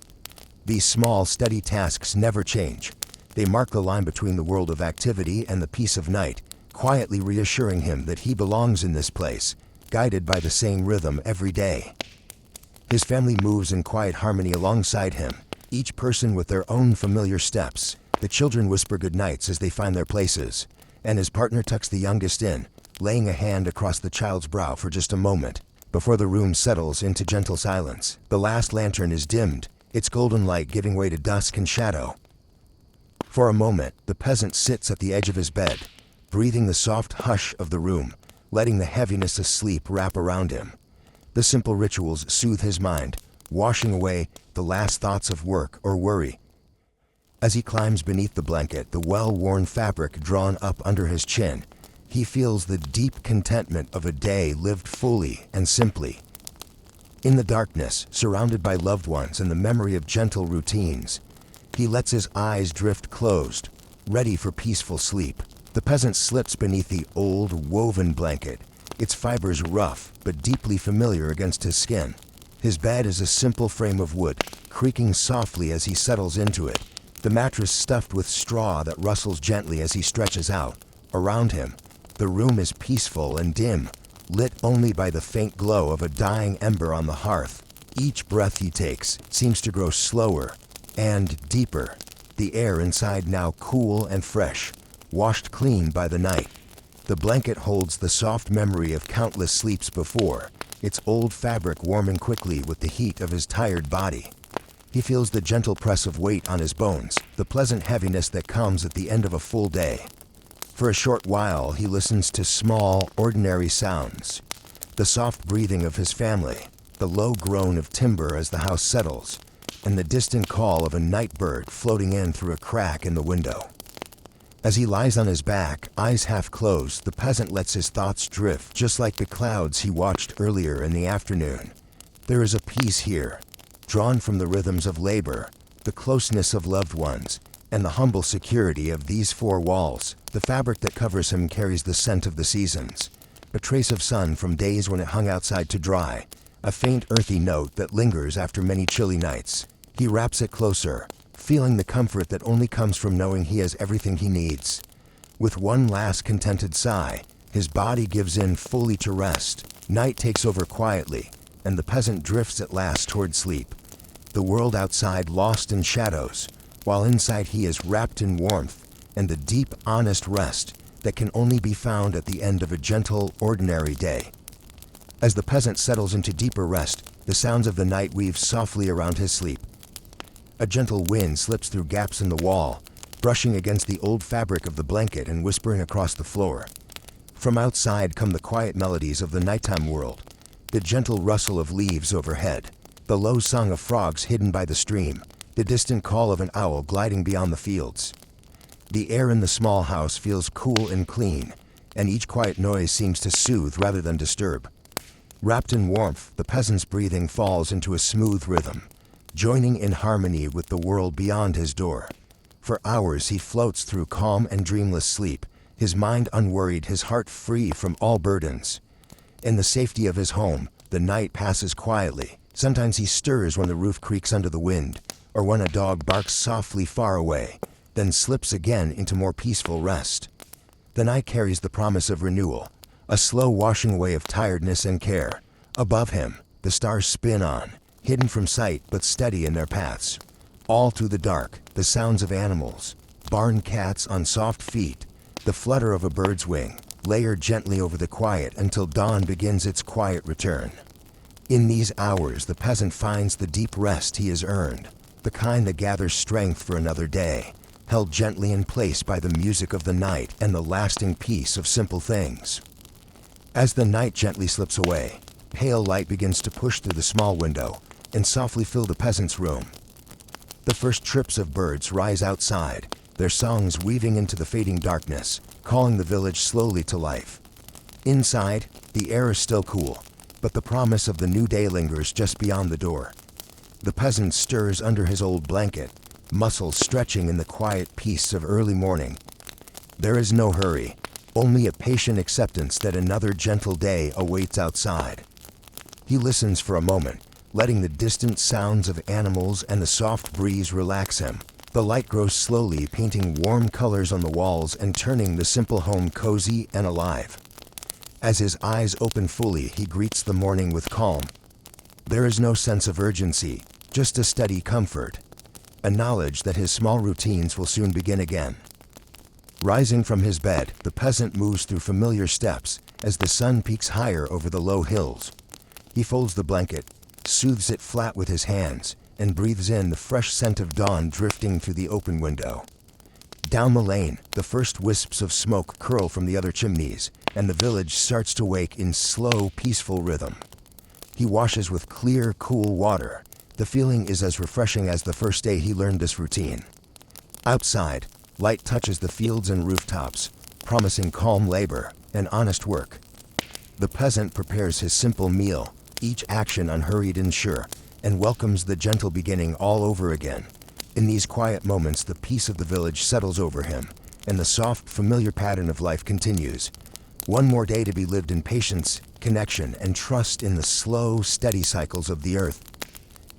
These small, steady tasks never change. They mark the line between the world of activity and the peace of night, quietly reassuring him that he belongs in this place, guided by the same rhythm every day. His family moves in quiet harmony alongside him, each person with their own familiar steps. The children whisper goodnights as they find their places, and his partner tucks the youngest in, laying a hand across the child's brow for just a moment, before the room settles into gentle silence. The last lantern is dimmed, its golden light giving way to dusk and shadow. For a moment, the peasant sits at the edge of his bed, breathing the soft hush of the room, letting the heaviness of sleep wrap around him. The simple rituals soothe his mind, washing away the last thoughts of work or worry. As he climbs beneath the blanket, the well-worn fabric drawn up under his chin, he feels the deep contentment of a day lived fully and simply. In the darkness, surrounded by loved ones and the memory of gentle routines, he lets his eyes drift closed, ready for peaceful sleep. The peasant slips beneath the old, woven blanket, its fibers rough but deeply familiar against his skin. His bed is a simple frame of wood, creaking softly as he settles into it, the mattress stuffed with straw that rustles gently as he stretches out. Around him, the room is peaceful and dim, lit only by the faint glow of a dying ember on the hearth. Each breath he takes seems to grow slower and deeper, the air inside now cool and fresh, washed clean by the night. The blanket holds the soft memory of countless sleeps before, its old fabric warming quickly with the heat of his tired body. He feels the gentle press of weight on his bones, the pleasant heaviness that comes at the end of a full day. For a short while, he listens to small, ordinary sounds. The soft breathing of his family, the low groan of timber as the house settles, and the distant call of a night bird floating in through a crack in the window. As he lies on his back, eyes half closed, the peasant lets his thoughts drift, just like the clouds he watched earlier in the afternoon. There is a peace here, drawn from the rhythms of labor, the closeness of loved ones, and the humble security of these four walls. The fabric that covers him carries the scent of the seasons, a trace of sun from days when it hung outside to dry, a faint earthy note that lingers after many chilly nights. He wraps it closer, feeling the comfort that only comes from knowing he has everything he needs. With one last contented sigh, His body gives in fully to rest. Night takes over quietly, and the peasant drifts at last toward sleep. The world outside lost in shadows, while inside he is wrapped in warmth and the deep, honest rest that can only be found at the end of a gentle, ordinary day. As the peasant settles into deeper rest, the sounds of the night weave softly around his sleep. A gentle wind slips through gaps in the wall, brushing against the old fabric of the blanket and whispering across the floor. From outside come the quiet melodies of the nighttime world, the gentle rustle of leaves overhead, the low song of frogs hidden by the stream, the distant call of an owl gliding beyond the fields. The air in the small house feels cool and clean, and each quiet noise seems to soothe rather than disturb. Wrapped in warmth, the peasant's breathing falls into a smooth rhythm, joining in harmony with the world beyond his door. For hours he floats through calm and dreamless sleep, his mind unworried, his heart free from all burdens. In the safety of his home, the night passes quietly. Sometimes he stirs when the roof creaks under the wind, or when a dog barks softly far away, then slips again into more peaceful rest. The night carries the promise of renewal, a slow washing away of tiredness and care. Above him, the stars spin on, hidden from sight but steady in their paths. All through the dark, the sounds of animals, barn cats on soft feet, the flutter of a bird's wing, layer gently over the quiet until dawn begins its quiet return. In these hours, the peasant finds the deep rest he has earned, the kind that gathers strength for another day, held gently in place by the music of the night and the lasting peace of simple things. As the night gently slips away, pale light begins to push through the small window and softly fill the peasant's room. The first trips of birds rise outside, their songs weaving into the fading darkness, calling the village slowly to life. Inside, the air is still cool, but the promise of the new day lingers just beyond the door. The peasant stirs under his old blanket, muscles stretching in the quiet peace of early morning. There is no hurry, only a patient acceptance that another gentle day awaits outside. He listens for a moment, letting the distant sounds of animals and the soft breeze relax him. The light grows slowly, painting warm colors on the walls and turning the simple home cozy and alive. As his eyes open fully, he greets the morning with calm. There is no sense of urgency, just a steady comfort, a knowledge that his small routines will soon begin again. Rising from his bed, the peasant moves through familiar steps as the sun peaks higher over the low hills. He folds the blanket, soothes it flat with his hands, and breathes in the fresh scent of dawn drifting through the open window. Down the lane, the first wisps of smoke curl from the other chimneys, and the village starts to wake in slow, peaceful rhythm. He washes with clear, cool water. The feeling is as refreshing as the first day he learned this routine. Outside, light touches the fields and rooftops, promising calm labor and honest work. The peasant prepares his simple meal, each action unhurried and sure, and welcomes the gentle beginning all over again. In these quiet moments, the peace of the village settles over him, and the soft, familiar pattern of life continues. One more day to be lived in patience, connection, and trust in the slow, steady cycles of the earth.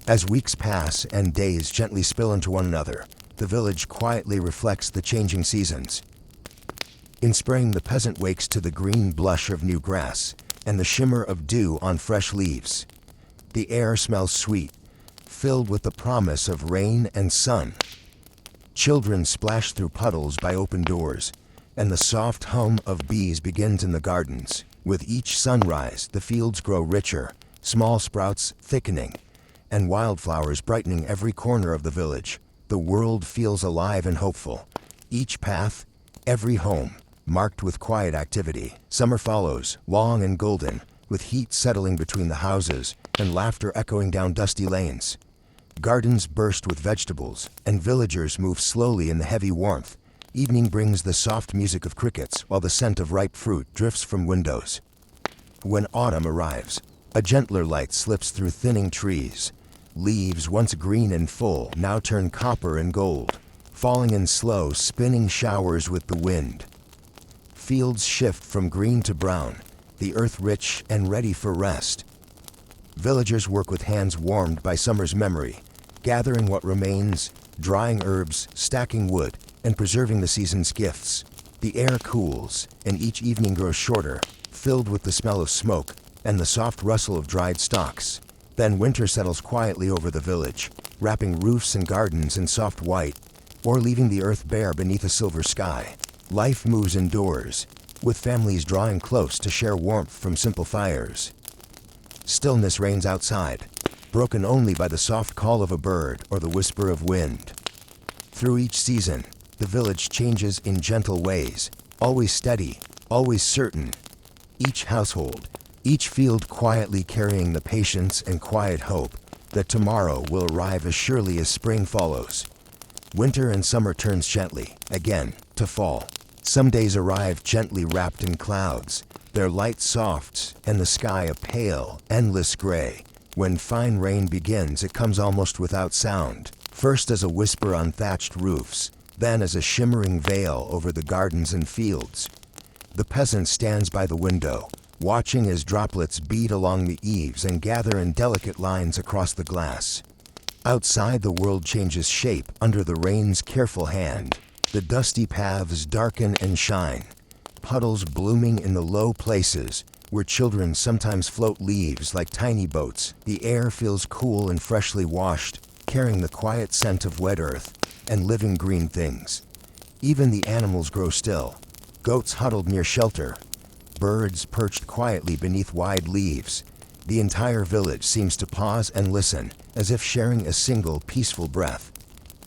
As weeks pass and days gently spill into one another, the village quietly reflects the changing seasons. In spring, the peasant wakes to the green blush of new grass and the shimmer of dew on fresh leaves. The air smells sweet, filled with the promise of rain and sun. Children splash through puddles by open doors, and the soft hum of bees begins in the gardens. With each sunrise, the fields grow richer, small sprouts thickening, and wildflowers brightening every corner of the village. The world feels alive and hopeful. Each path, every home, marked with quiet activity. Summer follows, long and golden, with heat settling between the houses and laughter echoing down dusty lanes. Gardens burst with vegetables, and villagers move slowly in the heavy warmth. Evening brings the soft music of crickets, while the scent of ripe fruit drifts from windows. When autumn arrives, a gentler light slips through thinning trees. Leaves, once green and full, now turn copper and gold, falling in slow, spinning showers with the wind. Fields shift from green to brown, the earth rich and ready for rest. Villagers work with hands warmed by summer's memory, gathering what remains, drying herbs, stacking wood, and preserving the season's gifts. The air cools, and each evening grows shorter, filled with the smell of smoke and the soft rustle of dried stalks. Then winter settles quietly over the village, wrapping roofs and gardens in soft white, or leaving the earth bare beneath a silver sky. Life moves indoors, with families drawing close to share warmth from simple fires. Stillness reigns outside, broken only by the soft call of a bird or the whisper of wind. Through each season, the village changes in gentle ways, always steady, always certain. Each household, each field quietly carrying the patience and quiet hope that tomorrow will arrive as surely as spring follows. Winter and summer turns gently, again, to fall. Some days arrive gently wrapped in clouds, their light soft and the sky a pale, endless gray. When fine rain begins, it comes almost without sound, first as a whisper on thatched roofs, then as a shimmering veil over the gardens and fields. The peasant stands by the window, watching as droplets beat along the eaves and gather in delicate lines across the glass. Outside, the world changes shape under the rain's careful hand. The dusty paths darken and shine, puddles blooming in the low places where children sometimes float leaves like tiny boats. The air feels cool and freshly washed, carrying the quiet scent of wet earth and living green things. Even the animals grow still, goats huddled near shelter, birds perched quietly beneath wide leaves. The entire village seems to pause and listen, as if sharing a single peaceful breath.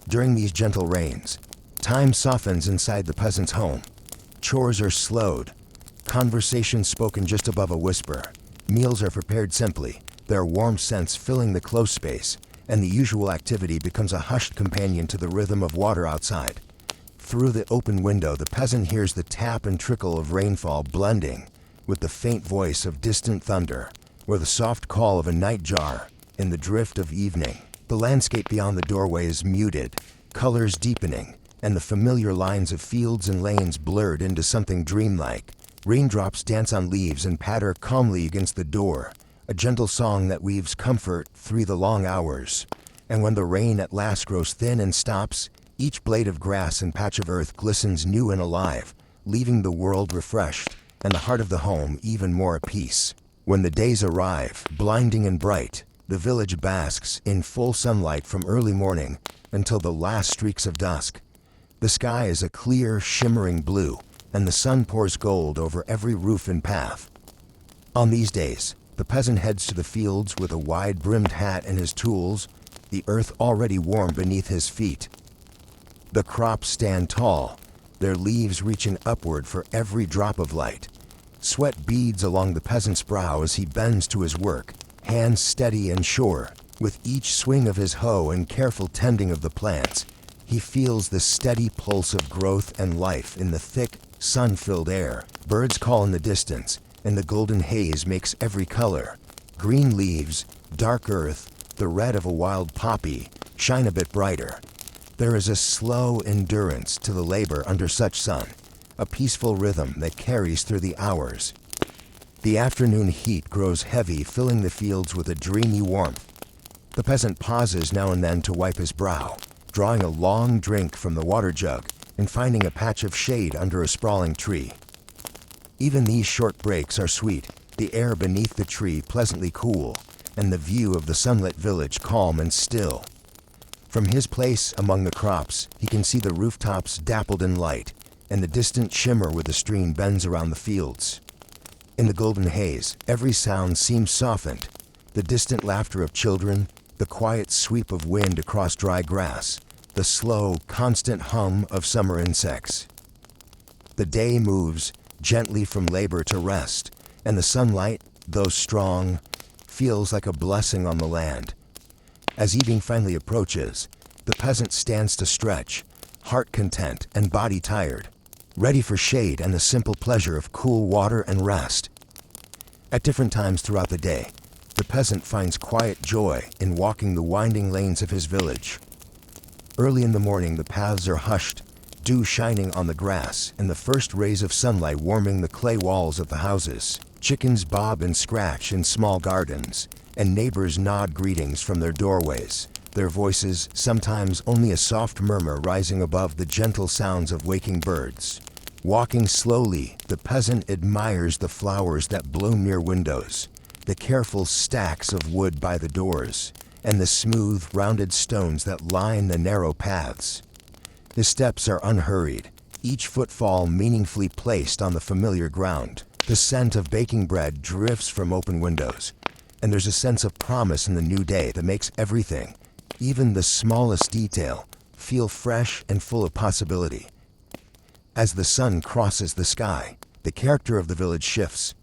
During these gentle rains, time softens inside the peasant's home. Chores are slowed, conversations spoken just above a whisper. Meals are prepared simply, their warm scents filling the close space, and the usual activity becomes a hushed companion to the rhythm of water outside. Through the open window, the peasant hears the tap and trickle of rainfall blending with the faint voice of distant thunder, or the soft call of a nightjar in the drift of evening. The landscape beyond the doorway is muted, colors deepening, and the familiar lines of fields and lanes blurred into something dreamlike. Raindrops dance on leaves and patter calmly against the door, a gentle song that weaves comfort through the long hours. And when the rain at last grows thin and stops, each blade of grass and patch of earth glistens new and alive, leaving the world refreshed and the heart of the home even more at peace. When the days arrive, blinding and bright, the village basks in full sunlight from early morning until the last streaks of dusk. The sky is a clear, shimmering blue, and the sun pours gold over every roof and path. On these days, the peasant heads to the fields with a wide-brimmed hat and his tools, the earth already warm beneath his feet. The crops stand tall, their leaves reaching upward for every drop of light. Sweat beads along the peasant's brow as he bends to his work, hands steady and sure. With each swing of his hoe and careful tending of the plants, he feels the steady pulse of growth and life in the thick, sun-filled air. Birds call in the distance, and the golden haze makes every color. Green leaves, dark earth, the red of a wild poppy, shine a bit brighter. There is a slow endurance to the labor under such sun, a peaceful rhythm that carries through the hours. The afternoon heat grows heavy, filling the fields with a dreamy warmth. The peasant pauses now and then to wipe his brow, drawing a long drink from the water jug and finding a patch of shade under a sprawling tree. Even these short breaks are sweet, the air beneath the tree pleasantly cool, and the view of the sunlit village calm and still. From his place among the crops, he can see the rooftops dappled in light, and the distant shimmer where the stream bends around the fields. In the golden haze, every sound seems softened, the distant laughter of children, the quiet sweep of wind across dry grass, the slow, constant hum of summer insects. The day moves gently from labor to rest, and the sunlight, though strong, feels like a blessing on the land. As evening finally approaches, the peasant stands to stretch, heart content and body tired, ready for shade and the simple pleasure of cool water and rest. At different times throughout the day, the peasant finds quiet joy in walking the winding lanes of his village. Early in the morning, the paths are hushed, dew shining on the grass and the first rays of sunlight warming the clay walls of the houses. Chickens bob and scratch in small gardens, and neighbors nod greetings from their doorways, their voices sometimes only a soft murmur rising above the gentle sounds of waking birds. Walking slowly, the peasant admires the flowers that bloom near windows, the careful stacks of wood by the doors, and the smooth, rounded stones that line the narrow paths. His steps are unhurried, each footfall meaningfully placed on the familiar ground. The scent of baking bread drifts from open windows, and there's a sense of promise in the new day that makes everything, even the smallest detail, feel fresh and full of possibility. As the sun crosses the sky, the character of the village shifts.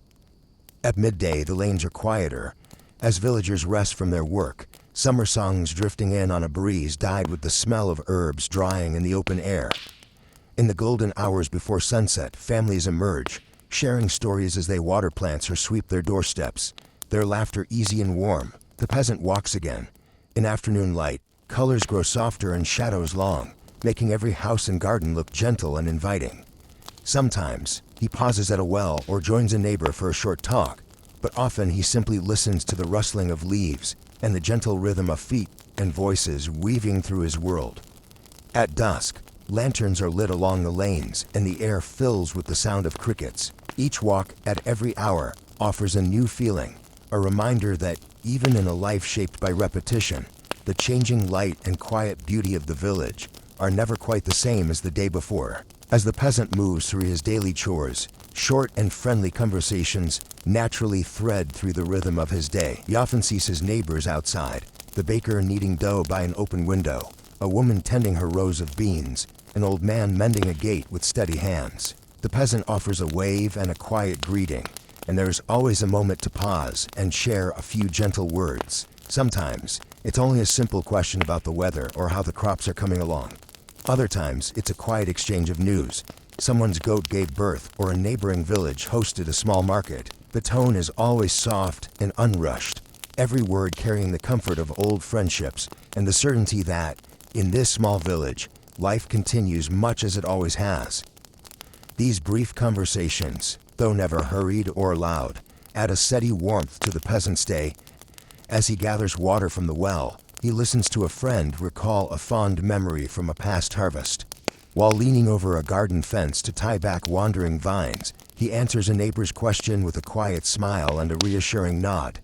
At midday, the lanes are quieter. As villagers rest from their work, summer songs drifting in on a breeze dyed with the smell of herbs drying in the open air. In the golden hours before sunset, families emerge, sharing stories as they water plants or sweep their doorsteps, their laughter easy and warm. The peasant walks again. In afternoon light, colors grow softer and shadows long, making every house and garden look gentle and inviting. Sometimes, he pauses at a well or joins a neighbor for a short talk, but often he simply listens to the rustling of leaves and the gentle rhythm of feet and voices weaving through his world. At dusk, lanterns are lit along the lanes and the air fills with the sound of crickets. Each walk at every hour offers a new feeling, a reminder that even in a life shaped by repetition, the changing light and quiet beauty of the village are never quite the same as the day before. As the peasant moves through his daily chores, short and friendly conversations naturally thread through the rhythm of his day. He often sees his neighbors outside, the baker kneading dough by an open window, a woman tending her rows of beans, an old man mending a gate with steady hands. The peasant offers a wave and a quiet greeting, and there is always a moment to pause and share a few gentle words. Sometimes, it's only a simple question about the weather or how the crops are coming along. Other times, it's a quiet exchange of news. Someone's goat gave birth, or a neighboring village hosted a small market. The tone is always soft and unrushed, every word carrying the comfort of old friendships and the certainty that, in this small village, life continues much as it always has. These brief conversations, though never hurried or loud, add a steady warmth to the peasant's day. As he gathers water from the well, he listens to a friend recall a fond memory from a past harvest. While leaning over a garden fence to tie back wandering vines, he answers a neighbor's question with a quiet smile and a reassuring nod.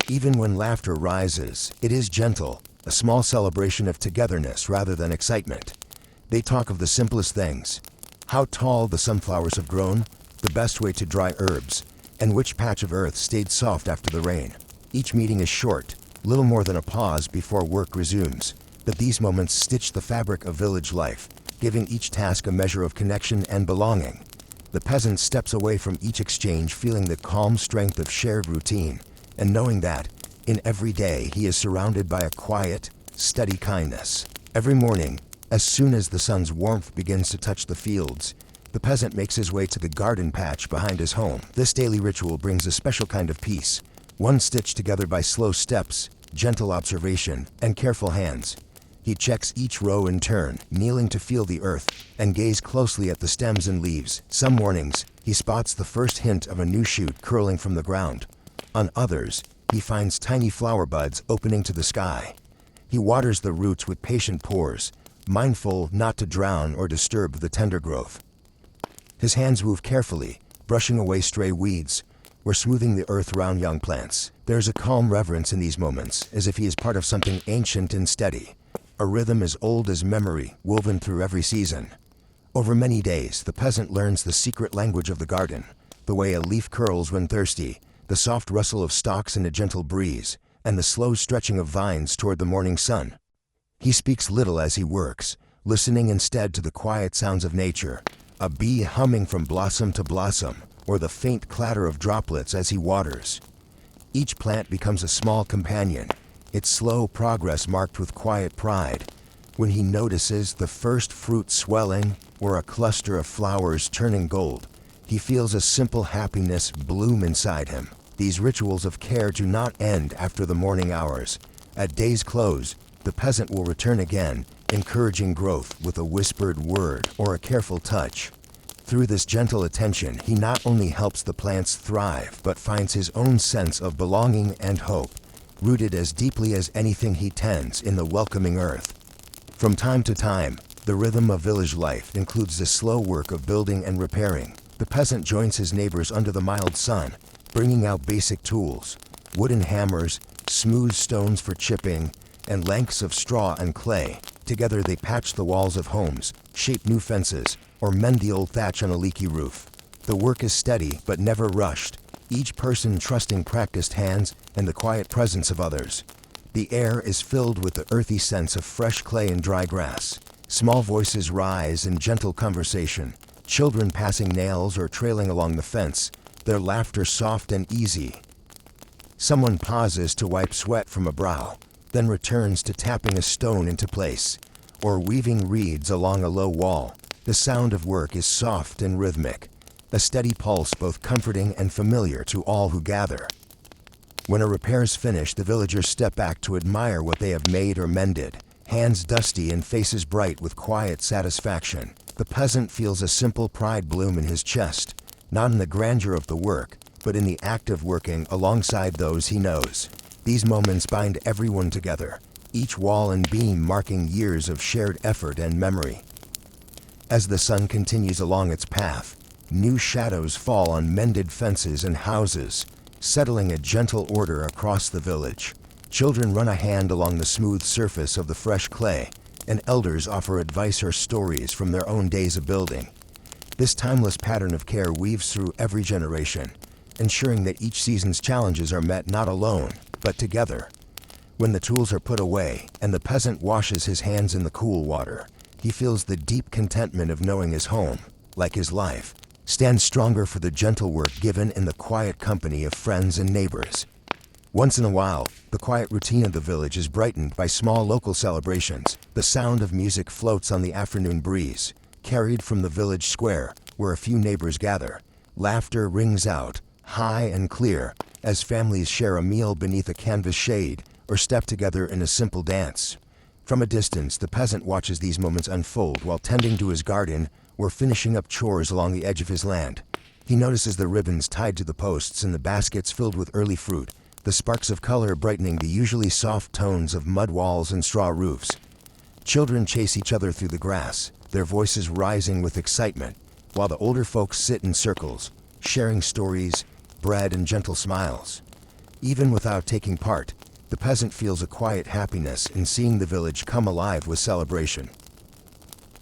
Even when laughter rises, it is gentle, a small celebration of togetherness rather than excitement. They talk of the simplest things: how tall the sunflowers have grown, the best way to dry herbs, and which patch of earth stayed soft after the rain. Each meeting is short, little more than a pause before work resumes, but these moments stitch the fabric of village life, giving each task a measure of connection and belonging. The peasant steps away from each exchange feeling the calm strength of shared routine, and knowing that, in every day, he is surrounded by a quiet, steady kindness. Every morning, as soon as the sun's warmth begins to touch the fields, the peasant makes his way to the garden patch behind his home. This daily ritual brings a special kind of peace, one stitched together by slow steps, gentle observation, and careful hands. He checks each row in turn, kneeling to feel the earth, and gaze closely at the stems and leaves. Some mornings, he spots the first hint of a new shoot curling from the ground. On others, he finds tiny flower buds opening to the sky. He waters the roots with patient pours, mindful not to drown or disturb the tender growth. His hands move carefully, brushing away stray weeds, or smoothing the earth around young plants. There is a calm reverence in these moments, as if he is part of something ancient and steady, a rhythm as old as memory, woven through every season. Over many days, the peasant learns the secret language of the garden, the way a leaf curls when thirsty, the soft rustle of stalks in a gentle breeze, and the slow stretching of vines toward the morning sun. He speaks little as he works, listening instead to the quiet sounds of nature, a bee humming from blossom to blossom, or the faint clatter of droplets as he waters. Each plant becomes a small companion, its slow progress marked with quiet pride. When he notices the first fruit swelling or a cluster of flowers turning gold, he feels a simple happiness bloom inside him. These rituals of care do not end after the morning hours. At day's close, the peasant will return again, encouraging growth with a whispered word or a careful touch. Through this gentle attention, he not only helps the plants thrive, but finds his own sense of belonging and hope, rooted as deeply as anything he tends in the welcoming earth. From time to time, The rhythm of village life includes the slow work of building and repairing. The peasant joins his neighbors under the mild sun, bringing out basic tools, wooden hammers, smooth stones for chipping, and lengths of straw and clay. Together they patch the walls of homes, shape new fences, or mend the old thatch on a leaky roof. The work is steady but never rushed, each person trusting practiced hands and the quiet presence of others. The air is filled with the earthy sense of fresh clay and dry grass. Small voices rise in gentle conversation, children passing nails or trailing along the fence, their laughter soft and easy. Someone pauses to wipe sweat from a brow, then returns to tapping a stone into place, or weaving reeds along a low wall. The sound of work is soft and rhythmic, a steady pulse both comforting and familiar to all who gather. When a repair is finished, the villagers step back to admire what they have made or mended, hands dusty and faces bright with quiet satisfaction. The peasant feels a simple pride bloom in his chest, not in the grandeur of the work, but in the act of working alongside those he knows. These moments bind everyone together, each wall and beam marking years of shared effort and memory. As the sun continues along its path, new shadows fall on mended fences and houses, settling a gentle order across the village. Children run a hand along the smooth surface of the fresh clay, and elders offer advice or stories from their own days of building. This timeless pattern of care weaves through every generation, ensuring that each season's challenges are met not alone, but together. When the tools are put away and the peasant washes his hands in the cool water, he feels the deep contentment of knowing his home, like his life, stands stronger for the gentle work given in the quiet company of friends and neighbors. Once in a while, the quiet routine of the village is brightened by small local celebrations. The sound of music floats on the afternoon breeze, carried from the village square, where a few neighbors gather. Laughter rings out, high and clear, as families share a meal beneath a canvas shade or step together in a simple dance. From a distance, the peasant watches these moments unfold while tending to his garden or finishing up chores along the edge of his land. He notices the ribbons tied to the posts and the baskets filled with early fruit, the sparks of color brightening the usually soft tones of mud walls and straw roofs. Children chase each other through the grass, their voices rising with excitement, while the older folks sit in circles, sharing stories, bread, and gentle smiles. Even without taking part, the peasant feels a quiet happiness in seeing the village come alive with celebration.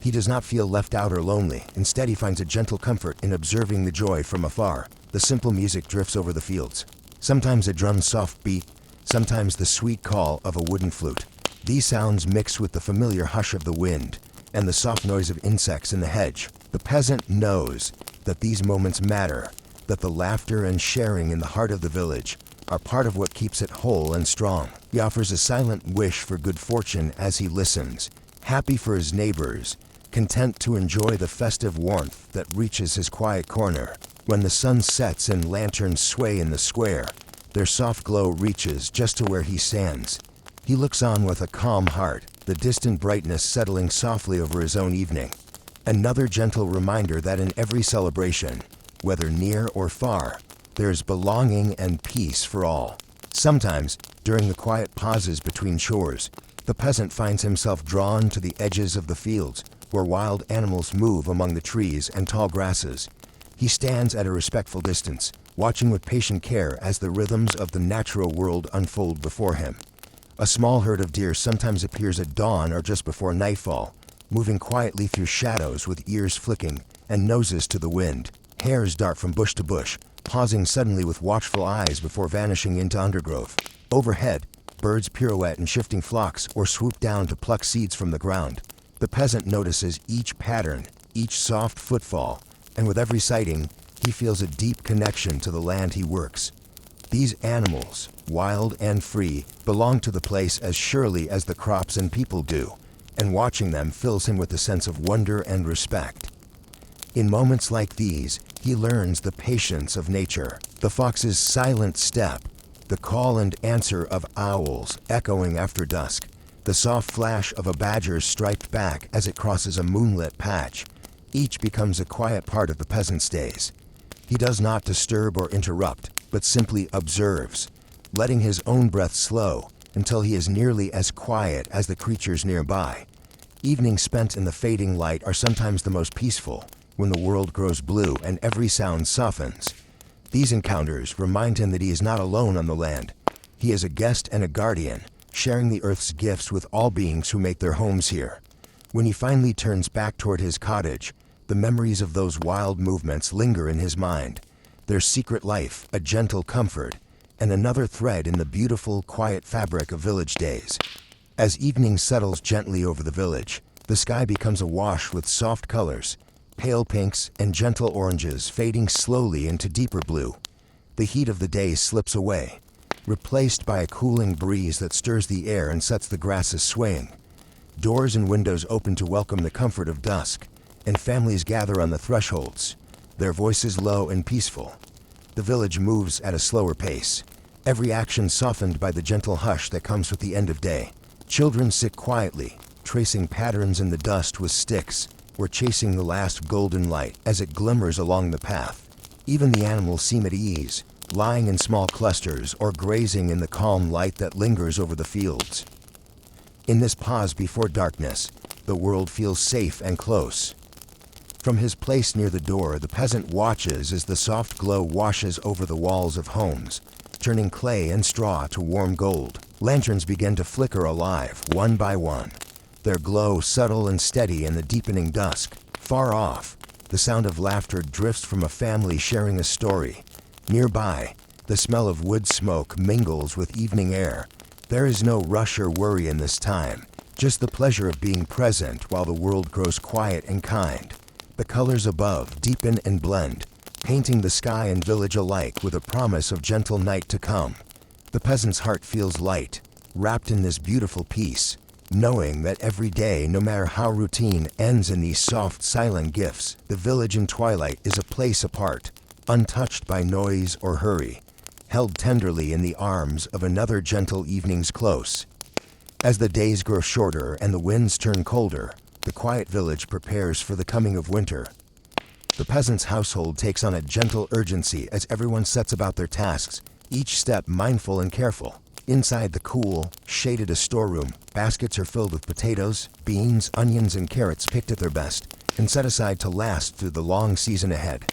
He does not feel left out or lonely. Instead, he finds a gentle comfort in observing the joy from afar. The simple music drifts over the fields. Sometimes a drum's soft beat, sometimes the sweet call of a wooden flute. These sounds mix with the familiar hush of the wind and the soft noise of insects in the hedge. The peasant knows that these moments matter, that the laughter and sharing in the heart of the village are part of what keeps it whole and strong. He offers a silent wish for good fortune as he listens, happy for his neighbors, content to enjoy the festive warmth that reaches his quiet corner. When the sun sets and lanterns sway in the square, their soft glow reaches just to where he stands. He looks on with a calm heart, the distant brightness settling softly over his own evening. Another gentle reminder that in every celebration, whether near or far, there is belonging and peace for all. Sometimes, during the quiet pauses between chores, the peasant finds himself drawn to the edges of the fields, where wild animals move among the trees and tall grasses. He stands at a respectful distance, watching with patient care as the rhythms of the natural world unfold before him. A small herd of deer sometimes appears at dawn or just before nightfall, moving quietly through shadows with ears flicking and noses to the wind. Hares dart from bush to bush, pausing suddenly with watchful eyes before vanishing into undergrowth. Overhead, birds pirouette in shifting flocks or swoop down to pluck seeds from the ground. The peasant notices each pattern, each soft footfall, and with every sighting, he feels a deep connection to the land he works. These animals, wild and free, belong to the place as surely as the crops and people do, and watching them fills him with a sense of wonder and respect. In moments like these, he learns the patience of nature, the fox's silent step, the call and answer of owls echoing after dusk, the soft flash of a badger's striped back as it crosses a moonlit patch. Each becomes a quiet part of the peasant's days. He does not disturb or interrupt, but simply observes, letting his own breath slow until he is nearly as quiet as the creatures nearby. Evenings spent in the fading light are sometimes the most peaceful, when the world grows blue and every sound softens. These encounters remind him that he is not alone on the land. He is a guest and a guardian, sharing the earth's gifts with all beings who make their homes here. When he finally turns back toward his cottage, the memories of those wild movements linger in his mind. Their secret life, a gentle comfort, and another thread in the beautiful, quiet fabric of village days. As evening settles gently over the village, the sky becomes awash with soft colors, pale pinks and gentle oranges fading slowly into deeper blue. The heat of the day slips away, replaced by a cooling breeze that stirs the air and sets the grasses swaying. Doors and windows open to welcome the comfort of dusk, and families gather on the thresholds, their voices low and peaceful. The village moves at a slower pace, every action softened by the gentle hush that comes with the end of day. Children sit quietly, tracing patterns in the dust with sticks, or chasing the last golden light as it glimmers along the path. Even the animals seem at ease, lying in small clusters or grazing in the calm light that lingers over the fields. In this pause before darkness, the world feels safe and close. From his place near the door, the peasant watches as the soft glow washes over the walls of homes, turning clay and straw to warm gold. Lanterns begin to flicker alive, one by one, their glow subtle and steady in the deepening dusk. Far off, the sound of laughter drifts from a family sharing a story. Nearby, the smell of wood smoke mingles with evening air. There is no rush or worry in this time, just the pleasure of being present while the world grows quiet and kind. The colors above deepen and blend, painting the sky and village alike with a promise of gentle night to come. The peasant's heart feels light, wrapped in this beautiful peace, knowing that every day, no matter how routine, ends in these soft, silent gifts. The village in twilight is a place apart, untouched by noise or hurry, held tenderly in the arms of another gentle evening's close. As the days grow shorter and the winds turn colder, the quiet village prepares for the coming of winter. The peasant's household takes on a gentle urgency as everyone sets about their tasks, each step mindful and careful. Inside the cool, shaded storeroom, baskets are filled with potatoes, beans, onions, and carrots picked at their best and set aside to last through the long season ahead.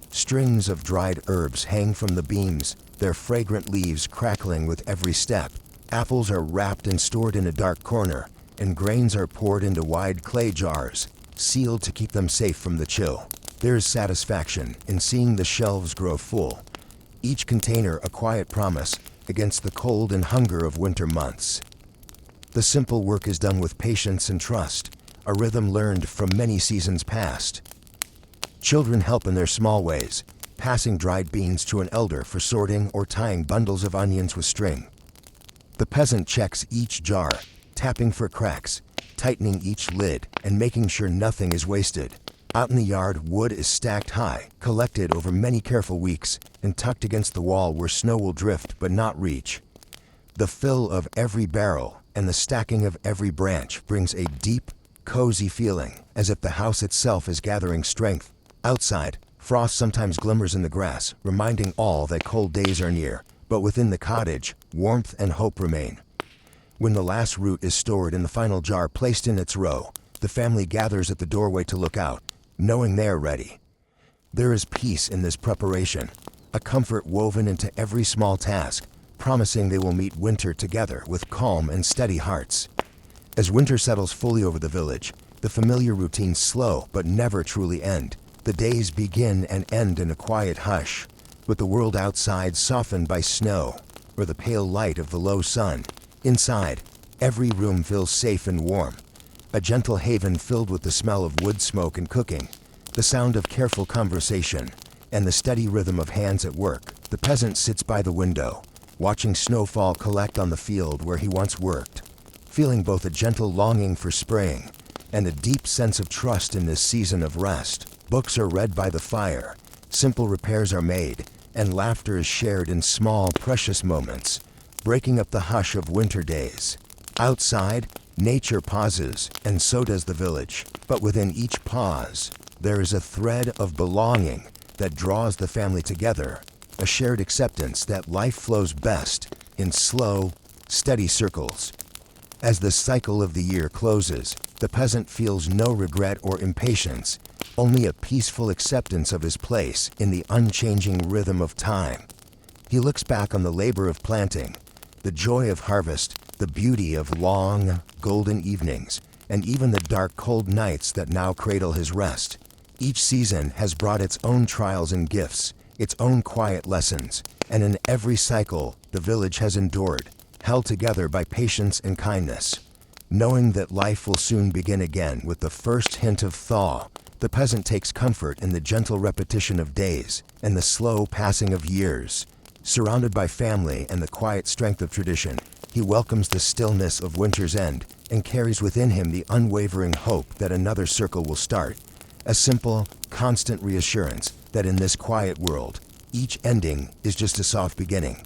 Strings of dried herbs hang from the beams, their fragrant leaves crackling with every step. Apples are wrapped and stored in a dark corner, and grains are poured into wide clay jars, sealed to keep them safe from the chill. There is satisfaction in seeing the shelves grow full, each container a quiet promise against the cold and hunger of winter months. The simple work is done with patience and trust, a rhythm learned from many seasons past. Children help in their small ways, passing dried beans to an elder for sorting or tying bundles of onions with string. The peasant checks each jar, tapping for cracks, tightening each lid, and making sure nothing is wasted. Out in the yard, wood is stacked high, collected over many careful weeks, and tucked against the wall where snow will drift but not reach. The fill of every barrel and the stacking of every branch brings a deep, cozy feeling, as if the house itself is gathering strength. Outside, frost sometimes glimmers in the grass, reminding all that cold days are near, but within the cottage, warmth and hope remain. When the last root is stored in the final jar placed in its row, the family gathers at the doorway to look out, knowing they are ready. There is peace in this preparation, a comfort woven into every small task, promising they will meet winter together with calm and steady hearts. As winter settles fully over the village, the familiar routines slow but never truly end. The days begin and end in a quiet hush, with the world outside softened by snow or the pale light of the low sun. Inside, every room feels safe and warm, a gentle haven filled with the smell of wood smoke and cooking, the sound of careful conversation, and the steady rhythm of hands at work. The peasant sits by the window, watching snowfall collect on the field where he once worked, feeling both a gentle longing for spring and a deep sense of trust in this season of rest. Books are read by the fire, simple repairs are made, and laughter is shared in small, precious moments, breaking up the hush of winter days. Outside, nature pauses, and so does the village. But within each pause, there is a thread of belonging that draws the family together, a shared acceptance that life flows best in slow, steady circles. As the cycle of the year closes, the peasant feels no regret or impatience, only a peaceful acceptance of his place in the unchanging rhythm of time. He looks back on the labor of planting, the joy of harvest, the beauty of long, golden evenings, and even the dark, cold nights that now cradle his rest. Each season has brought its own trials and gifts, its own quiet lessons, and in every cycle the village has endured, held together by patience and kindness. Knowing that life will soon begin again with the first hint of thaw, the peasant takes comfort in the gentle repetition of days and the slow passing of years. Surrounded by family and the quiet strength of tradition, he welcomes the stillness of winter's end and carries within him the unwavering hope that another circle will start. A simple, constant reassurance that in this quiet world, each ending is just a soft beginning.